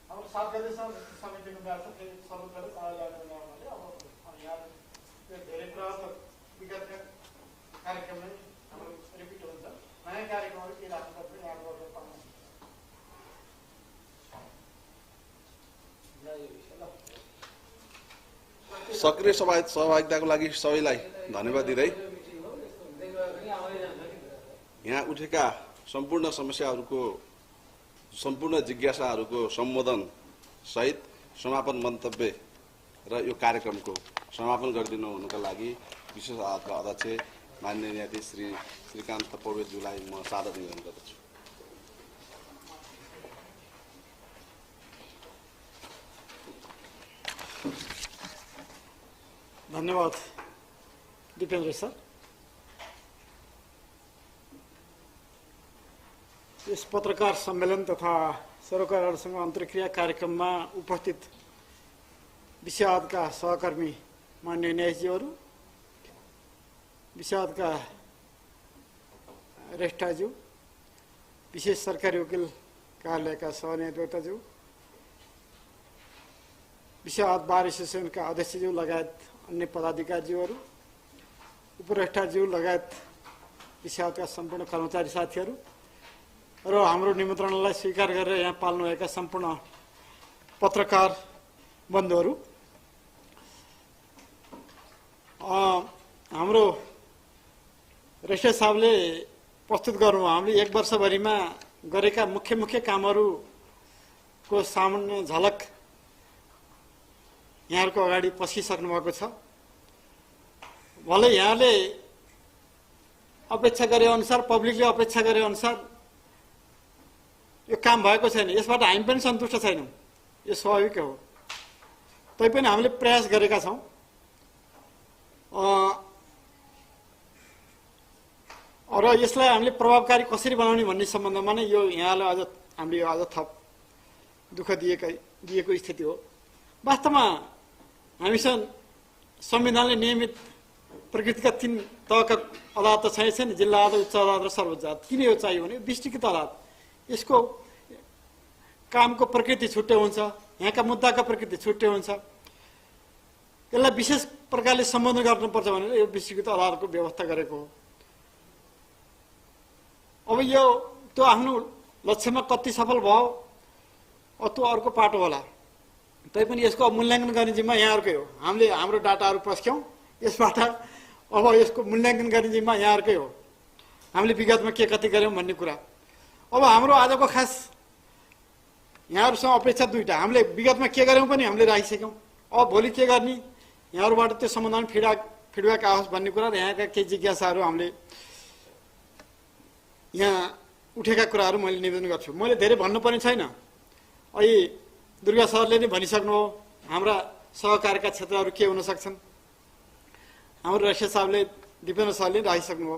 हाम्रो 7 गतेसम्म समितिको ब्याच फेरि सर्वोच्चले तल ल्याउने हुनाले अब यहाँ त्यो धेरै कुराहरू त विगतका कार्यक्रममै हाम्रो रिपिट हुन्छ। नयाँ कार्यक्रमहरू के राख्नुपर्छ यहाँको पाउनु सक्रिय सहभागिताको लागि सबैलाई धन्यवाद दिँदै यहाँ उठेका सम्पूर्ण समस्याहरूको सम्पूर्ण जिज्ञासाहरूको सम्बोधन सहित समापन मन्तव्य र यो कार्यक्रमको समापन गरिदिनु हुनुका लागि विशेष अदालतका अध्यक्ष माननीय न्यायाधीश श्री श्रीकान्त पौडेलज्यूलाई म सादर निवेदन गर्दछु। धन्यवाद दिपेन्द्र सर। यस पत्रकार सम्मेलन तथा सरोकारहरूसँग अन्तर्क्रिया कार्यक्रममा उपस्थित विषयादका सहकर्मी माननीय न्यायाधीशज्यूहरू, विषयादका रेष्टाज्यू, विशेष सरकारी वकिल कार्यालयका सहन्यायाधीशज्यू, विषयाद बार एसोसिएसनका अध्यक्षज्यू लगायत अन्य पदाधिकारीज्यूहरू, उपरेष्टाज्यू लगायत विषयादका सम्पूर्ण कर्मचारी साथीहरू र हाम्रो निमन्त्रणालाई स्वीकार गरेर यहाँ पाल्नुभएका सम्पूर्ण पत्रकार बन्धुहरू, हाम्रो रेष्टा साहबले प्रस्तुत गर्नुभयो। हामीले 1 वर्षभरिमा गरेका मुख्य कामहरूको सामान्य झलक यहाँहरूको अगाडि पस्किसक्नु भएको छ। भले यहाँले अपेक्षा गरे अनुसार, पब्लिकले अपेक्षा गरे अनुसार यो काम भएको छैन। यसबाट हामी पनि सन्तुष्ट छैनौँ, यो स्वाभाविक हो। तैपनि हामीले प्रयास गरेका छौँ। र यसलाई हामीले प्रभावकारी कसरी बनाउने भन्ने सम्बन्धमा नै यो यहाँलाई हामीले अझ थप दुःख दिएको स्थिति हो। वास्तवमा हामीसँग संविधानले नियमित प्रकृतिका 3 तहका अदालत त छैन, जिल्ला अदालत, उच्च अदालत र सर्वोच्च अदालत। किन यो चाहियो भने डिस्ट्रिक्ट अदालत यसको कामको प्रकृति छुट्टै हुन्छ, यहाँका मुद्दाका प्रकृति छुट्टै हुन्छ। यसलाई विशेष प्रकारले सम्बोधन गर्नुपर्छ भनेर यो डिस्ट्रिक्ट अदालतको व्यवस्था गरेको हो। अब यो त्यो आफ्नो लक्ष्यमा कति सफल भयो त्यो अर्को पाटो होला। तैपनि यसको मूल्याङ्कन गर्ने जिम्मा यहाँहरूकै हो। हामीले हाम्रो डाटाहरू पस्क्यौँ, यसबाट अब यसको मूल्याङ्कन गर्ने जिम्मा यहाँहरूकै हो। हामीले विगतमा के कति गऱ्यौँ भन्ने कुरा। अब हाम्रो आजको खास यहाँहरूसँग अपेक्षा 2टा। हामीले विगतमा के गऱ्यौँ पनि हामीले राखिसक्यौँ। अब भोलि के गर्ने, यहाँहरूबाट त्यो सम्बन्धमा फिडब्याक आओस् भन्ने कुरा र यहाँका केही जिज्ञासाहरू हामीले यहाँ उठेका कुराहरू मैले निवेदन गर्छु। मैले धेरै भन्नुपर्ने छैन। अहिले दुर्गा सरले नै भनिसक्नु हो हाम्रा सहकारका क्षेत्रहरू के हुन सक्छन्। हाम्रो रेष्टा साहबले, दिपेन्द्र सरले राखिसक्नु हो।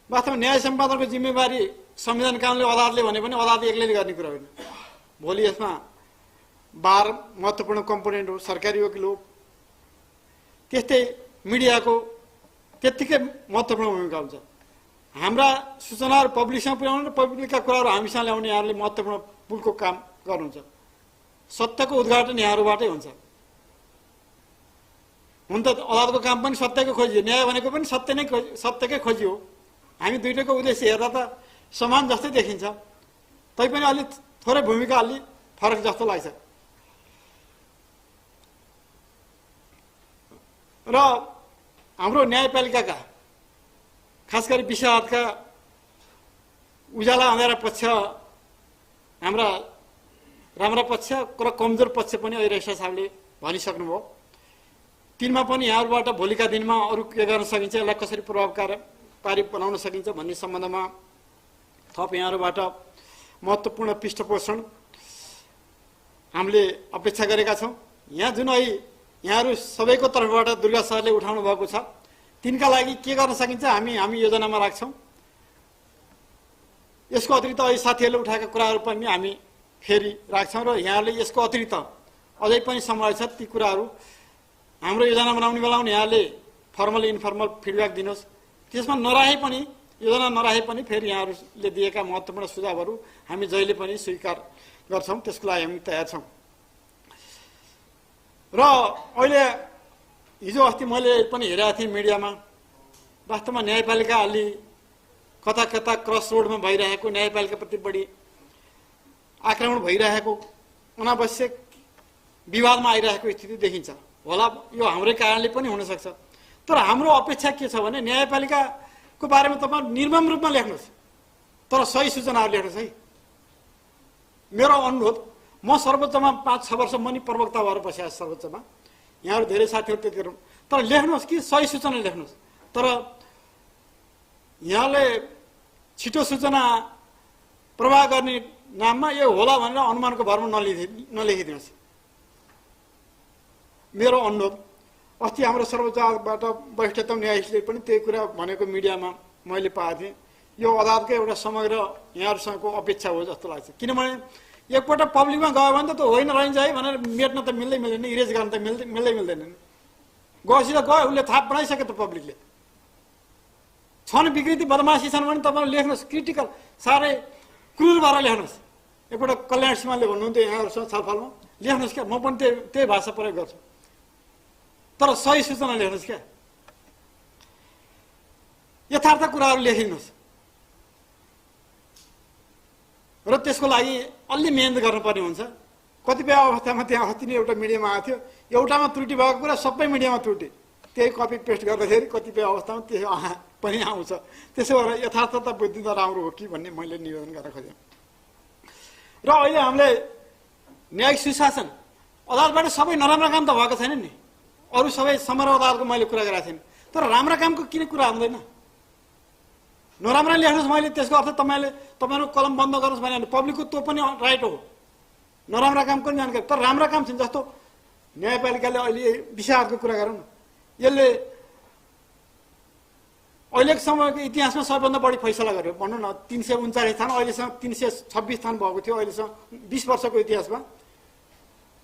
वास्तवमा न्याय सम्पादनको जिम्मेवारी संविधान कानुनले अदालतले भने पनि अदालत एक्लैले गर्ने कुरा होइन। भोलि यसमा बार महत्त्वपूर्ण कम्पोनेन्ट हो, सरकारी वकिल हो, त्यस्तै मिडियाको त्यत्तिकै महत्त्वपूर्ण भूमिका हुन्छ। हाम्रा सूचनाहरू पब्लिकसँग पुर्याउनु र पब्लिकका कुराहरू हामीसँग ल्याउने यहाँहरूले महत्त्वपूर्ण पुलको काम गर्नुहुन्छ। सत्यको उद्घाटन यहाँहरूबाटै हुन्छ। हुन त अदालतको काम पनि सत्यकै खोजियो, न्याय भनेको पनि सत्यकै खोजियो। हामी दुईटैको उद्देश्य हेर्दा त समान जस्तै देखिन्छ, तैपनि अलि थोरै भूमिका अलि फरक जस्तो लाग्छ। र हाम्रो न्यायपालिकाका खास गरी विषयादका उज्याला अँध्यारा पक्ष हाम्रा राम्रा पक्ष र कमजोर पक्ष पनि अहिले रेसा साहबले भनिसक्नुभयो। तिनमा पनि यहाँहरूबाट भोलिका दिनमा अरू के गर्न सकिन्छ, यसलाई कसरी प्रभावकारी बनाउन सकिन्छ भन्ने सम्बन्धमा थप यहाँहरूबाट महत्त्वपूर्ण पृष्ठपोषण हामीले अपेक्षा गरेका छौँ। यहाँ जुन अहिले यहाँहरू सबैको तर्फबाट दुर्गा सरले उठाउनु भएको छ, तिनका लागि के गर्न सकिन्छ हामी योजनामा राख्छौँ। यसको अतिरिक्त अहिले साथीहरूले उठाएका कुराहरू पनि हामी फेरि राख्छौँ र यहाँले यसको अतिरिक्त अझै पनि समय छ ती कुराहरू हाम्रो योजना बनाउने बेलामा यहाँले फर्मल इन्फर्मल फिडब्याक दिनुहोस्। त्यसमा नरहे पनि योजना नरहे पनि फेरि यहाँहरूले दिएका महत्त्वपूर्ण सुझावहरू हामी जहिले पनि स्वीकार गर्छौँ, त्यसको लागि हामी तयार छौँ। र अहिले हिजो अस्ति मैले पनि हेरेको थिएँ मिडियामा, वास्तवमा न्यायपालिका अलि कता कता क्रस रोडमा भइरहेको, न्यायपालिकाप्रति बढी आक्रमण भइरहेको, अनावश्यक विवादमा आइरहेको स्थिति देखिन्छ। होला यो हाम्रै कारणले पनि हुनसक्छ, तर हाम्रो अपेक्षा के छ भने न्यायपालिकाको बारेमा तपाईँ निर्मम रूपमा लेख्नुहोस्, तर सही सूचनाहरू लेख्नुहोस् है। मेरो अनुरोध, म सर्वोच्चमा 5-6 वर्ष म नि प्रवक्ता भएर बसेको सर्वोच्चमा, यहाँहरू धेरै साथीहरू त्यति गर्नु, तर लेख्नुहोस् कि सही सूचना लेख्नुहोस्। तर यहाँले छिटो सूचना प्रवाह गर्ने नाममा यो होला भनेर अनुमानको भरमा नलेखिदिनुहोस्। मेरो अनुरोध, अस्ति हाम्रो सर्वोच्चबाट वरिष्ठतम न्यायाधीशले पनि त्यही कुरा भनेको मिडियामा मैले पाएको थिएँ। यो अदालतको एउटा समग्र यहाँहरूसँगको अपेक्षा हो जस्तो लाग्छ। किनभने एकपल्ट पब्लिकमा गयो भने त होइन रहन्छ है भनेर मेट्न त मिल्दै मिल्दैन, इरेज गर्न त मिल्दै मिल्दैन। गएपछि त गयो, उसले थाहा बनाइसक्यो त पब्लिकले। छन् विकृति बदमासी छन् भने तपाईँले लेख्नुहोस्, क्रिटिकल साह्रै क्रुर भएर लेख्नुहोस्। एकपल्ट कल्याण सिंहले भन्नुहुन्थ्यो यहाँहरूसँग छलफलमा, लेख्नुहोस् क्या, म पनि त्यही भाषा प्रयोग गर्छु, तर सही सूचना लेख्नुहोस् क्या, यथार्थ कुराहरू लेखिदिनुहोस्। र त्यसको लागि अलि मेहनत गर्नुपर्ने हुन्छ। कतिपय अवस्थामा त्यहाँ अस्ति नै एउटा मिडियामा आएको थियो, एउटामा त्रुटि भएको कुरा सबै मिडियामा त्रुटि, त्यही कपी पेस्ट गर्दाखेरि कतिपय अवस्थामा त्यो पनि आउँछ। त्यसो भएर यथार्थता बुझ्नु त राम्रो हो कि भन्ने मैले निवेदन गर्न खोजेँ। र अहिले हामीले न्यायिक सुशासन अदालतबाट सबै नराम्रा काम त भएको छैन नि, अरू सबै समग्र अदालतको मैले कुरा गरेको थिएँ, तर राम्रा कामको किन कुरा आउँदैन? नराम्रा लेख्नुहोस्, मैले त्यसको अर्थ तपाईँहरू कलम बन्द गर्नुहोस् भने पब्लिकको त्यो पनि राइट हो, नराम्रा कामको पनि जानकारी, तर राम्रा काम छन्। जस्तो न्यायपालिकाले अहिले विषयको कुरा गरौँ न, यसले अहिलेको समयको इतिहासमा सबैभन्दा बढी फैसला गर्यो भनौँ न, 339 स्थान, अहिलेसम्म 326 स्थान भएको थियो अहिलेसम्म 20 वर्षको इतिहासमा।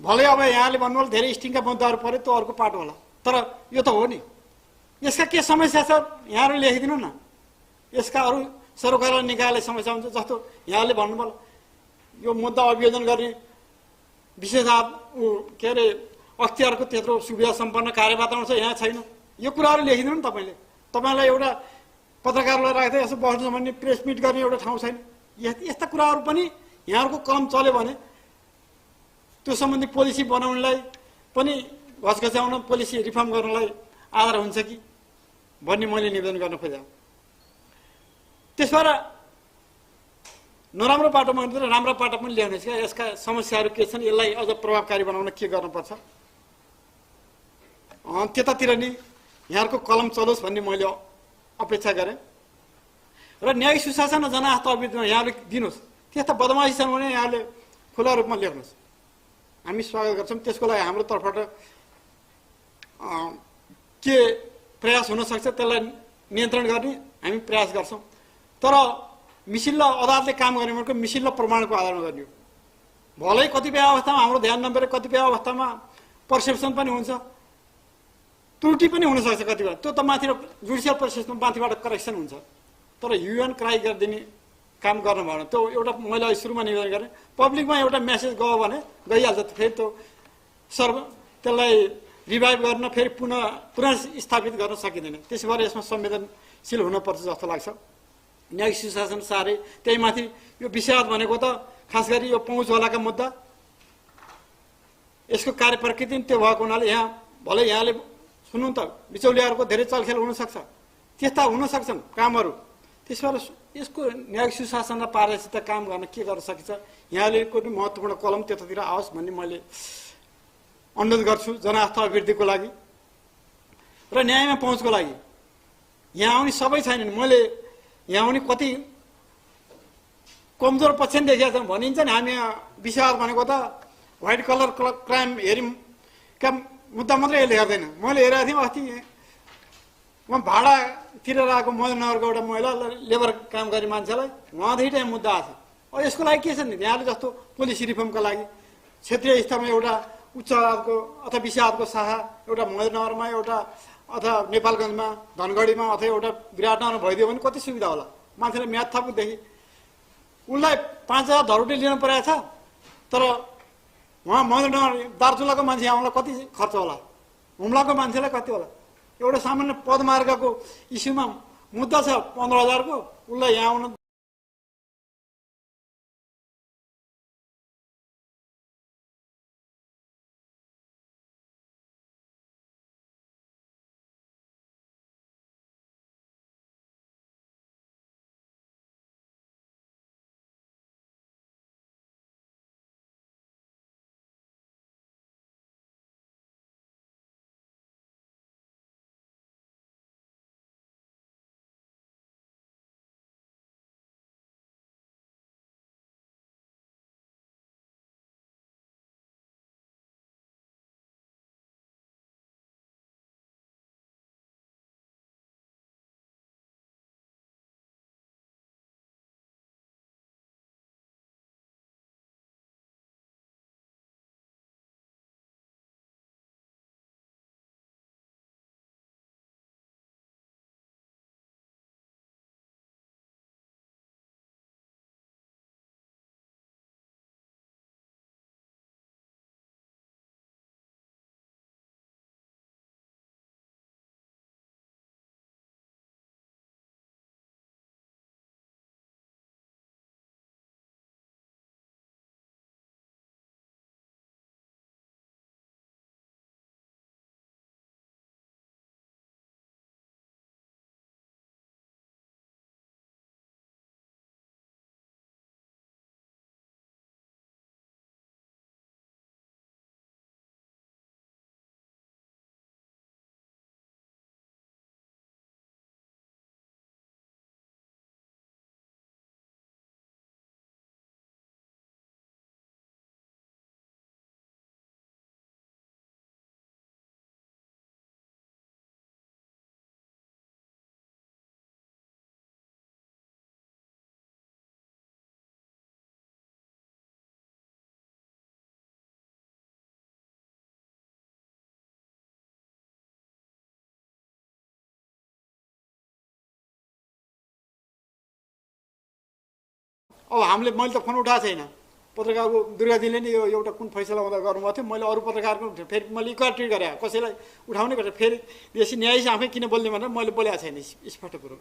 भलै अब यहाँले भन्नुभयो धेरै स्टिङका मुद्दाहरू पऱ्यो, त्यो अर्को पाटो होला, तर यो त हो नि। यसका के समस्या छ यहाँहरू लेखिदिनु न, यसका अरू सरकार निकायले समस्या हुन्छ। जस्तो यहाँले भन्नुभयो यो मुद्दा अभियोजन गर्ने विशेष के अरे अख्तियारको त्यत्रो सुविधा सम्पन्न कार्य वातावरण छ, यहाँ छैन। यो कुराहरू लेखिदिनु न तपाईँले। तपाईँलाई एउटा पत्रकारलाई राख्दै यसो बस्नु भन्ने, प्रेस मिट गर्ने एउटा ठाउँ छैन। यस्ता कुराहरू पनि यहाँहरूको कलम चल्यो भने त्यो सम्बन्धी पोलिसी बनाउनलाई पनि घचघच्याउन, पोलिसी रिफर्म गर्नलाई आधार हुन्छ कि भन्ने मैले निवेदन गर्न खोजेँ। त्यस भएर नराम्रो बाटोमा र राम्रो बाटो पनि ल्याउनुहोस् क्या, यसका समस्याहरू के छन्, यसलाई अझ प्रभावकारी बनाउन के गर्नुपर्छ, त्यतातिर नि यहाँहरूको कलम चलोस् भन्ने मैले अपेक्षा गरेँ। र न्यायिक सुशासन र जनआस्था अभियानमा यहाँले दिनुहोस्। त्यस्ता बदमासी छन् भने यहाँले खुला रूपमा लेख्नुहोस्, हामी स्वागत गर्छौँ। त्यसको लागि हाम्रो तर्फबाट के प्रयास हुनसक्छ त्यसलाई नियन्त्रण गर्ने हामी प्रयास गर्छौँ। तर मिसिल्ला अदालतले काम गर्ने भनेको मिसिल्ला प्रमाणको आधारमा गर्ने हो। भलै कतिपय अवस्थामा हाम्रो ध्यान नपरे, कतिपय अवस्थामा पर्सेप्सन पनि हुन्छ, त्रुटि पनि हुनसक्छ कतिपय, त्यो त माथि जुडिसियल प्रोसेसमा माथिबाट करेक्सन हुन्छ। तर युएन क्राई गरिदिने काम गर्नु भएन। त्यो एउटा मैले सुरुमा निवेदन गरेँ, पब्लिकमा एउटा मेसेज गयो भने गइहाल्छ, फेरि त्यो त्यसलाई रिभाइभ गर्न फेरि पुनः स्थापित गर्न सकिँदैन। त्यसो भएर यसमा संवेदनशील हुनुपर्छ जस्तो लाग्छ। न्यायिक सुशासन साह्रै त्यही माथि यो विषयवाद भनेको त खास गरी यो पहुँचवालाका मुद्दा, यसको कार्य प्रकृति त्यो भएको हुनाले यहाँ भलै यहाँले सुन्नु त बिचौलियाहरूको धेरै चलखेल हुनसक्छ, त्यस्ता हुन सक्छन् कामहरू, त्यसबाट यसको न्यायिक सुशासन र पारदर्शिता काम गर्न के गर्न सकिन्छ, यहाँले कुनै महत्त्वपूर्ण कलम त्यतातिर आओस् भन्ने मैले अनुरोध गर्छु जनआस्था अभिवृद्धिको लागि र न्यायमा पहुँचको लागि। यहाँ आउने सबै छैनन्। मैले यहाँ आउने कति कमजोर पक्ष नि देखेका छौँ। भनिन्छ नि हामी यहाँ विषय भनेको त व्हाइट कलर क्राइम हेऱ्यौँ क्या मुद्दा मात्रै यसले हेर्दैन। मैले हेरेको थिएँ अस्ति म भाडा तिरेर आएको मदनगरको एउटा महिला लेबर काम गर्ने मान्छेलाई उहाँदेखि त्यहाँ मुद्दा आएको छ। अब यसको लागि के छ नि, यहाँले जस्तो पोलिसी रिफर्मका लागि क्षेत्रीय स्तरमा एउटा उच्च अदालतको अथवा विषय अदालतको शाखा एउटा मदनगरमा एउटा अथवा नेपालगञ्जमा धनगढीमा अथवा एउटा विराटनगरमा भइदियो भने कति सुविधा होला। मान्छेले म्याद थपुदेखि उसलाई 5,000 धरोटी लिनु परेको छ, तर उहाँ मदनगर दार्चुलाको मान्छे आउनलाई कति खर्च होला, हुम्लाको मान्छेलाई कति होला। एउटा सामान्य पदमार्गको इस्युमा मुद्दा छ 15,000 को, उसलाई यहाँ आउन अब हामीले मैले त फोन उठाएको छैन। पत्रकारको दुर्गाजीले नि यो एउटा कुन फैसला हुँदा गर्नुभएको थियो, मैले अरू पत्रकारको फेरि मैले इक्वाल ट्रिट गरेँ, कसैलाई उठाउने गरेँ, फेरि देशी न्यायाधीश आफै किन बोल्ने भनेर मैले बोलेको छैन। स्पष्ट कुरो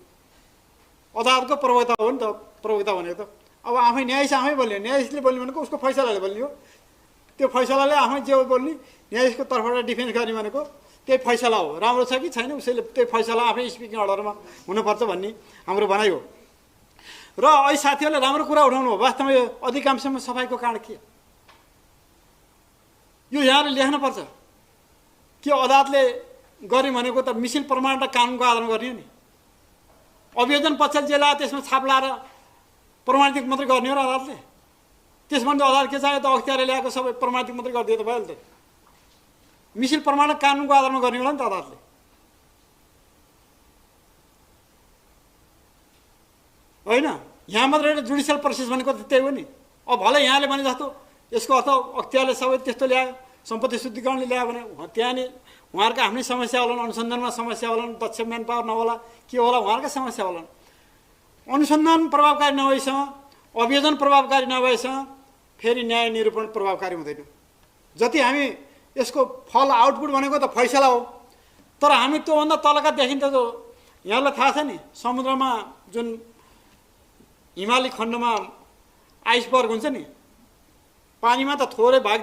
अदालतको प्रवक्ता हो नि त, प्रवक्ता भनेको त अब आफै न्यायाधीश आफै बोल्ने, न्यायाधीशले बोल्ने भनेको उसको फैसलाले बोल्ने हो। त्यो फैसलाले आफै जे बोल्ने, न्यायाधीशको तर्फबाट डिफेन्स गर्ने भनेको त्यही फैसला हो। राम्रो छ कि छैन उसैले त्यही फैसला आफै स्पिकिङ अर्डरमा हुनुपर्छ भन्ने हाम्रो भनाइ हो। र अहिले साथीहरूले राम्रो कुरा उठाउनु हो। वास्तवमा यो अधिकांशमा सफाइको कारण के यो यहाँले लेख्नुपर्छ कि अदालतले गर्ने भनेको त मिसिल प्रमाण र कानुनको आधारमा गर्ने हो नि। अभियोजन पक्षले जे लाग्यो त्यसमा छाप लाएर प्रमाणित मात्रै गर्ने हो र अदालतले। त्यसमा त अदालत के चाहियो त अख्तियारले ल्याएको सबै प्रमाणित मात्रै गरिदियो त भयो नि त। मिसिल प्रमाण र कानुनको आधारमा गर्ने होला नि त अदालतले। होइन यहाँ मात्रै जुडिसियल प्रोसेस भनेको त त्यही हो नि। अब भलै यहाँले भने जस्तो यसको अर्थ अख्तियारले सबै त्यस्तो ल्यायो, सम्पत्ति शुद्धिकरणले ल्यायो भने त्यहाँ नि उहाँहरूका आफ्नै समस्या होलान्, अनुसन्धानमा समस्या होलान्, दक्ष म्यान पावर नहोला, के होला उहाँहरूका समस्या होलान्। अनुसन्धान प्रभावकारी नभएसँग, अभियोजन प्रभावकारी नभएसँग फेरि न्याय निरूपण प्रभावकारी हुँदैन। जति हामी यसको फल आउटपुट भनेको त फैसला हो, तर हामी त्योभन्दा तलका देखिन्छ जो यहाँलाई थाहा छ नि, समुद्रमा जुन हिमाली खण्डमा आइसबर्ग हुन्छ नि, पानीमा त थोरै भाग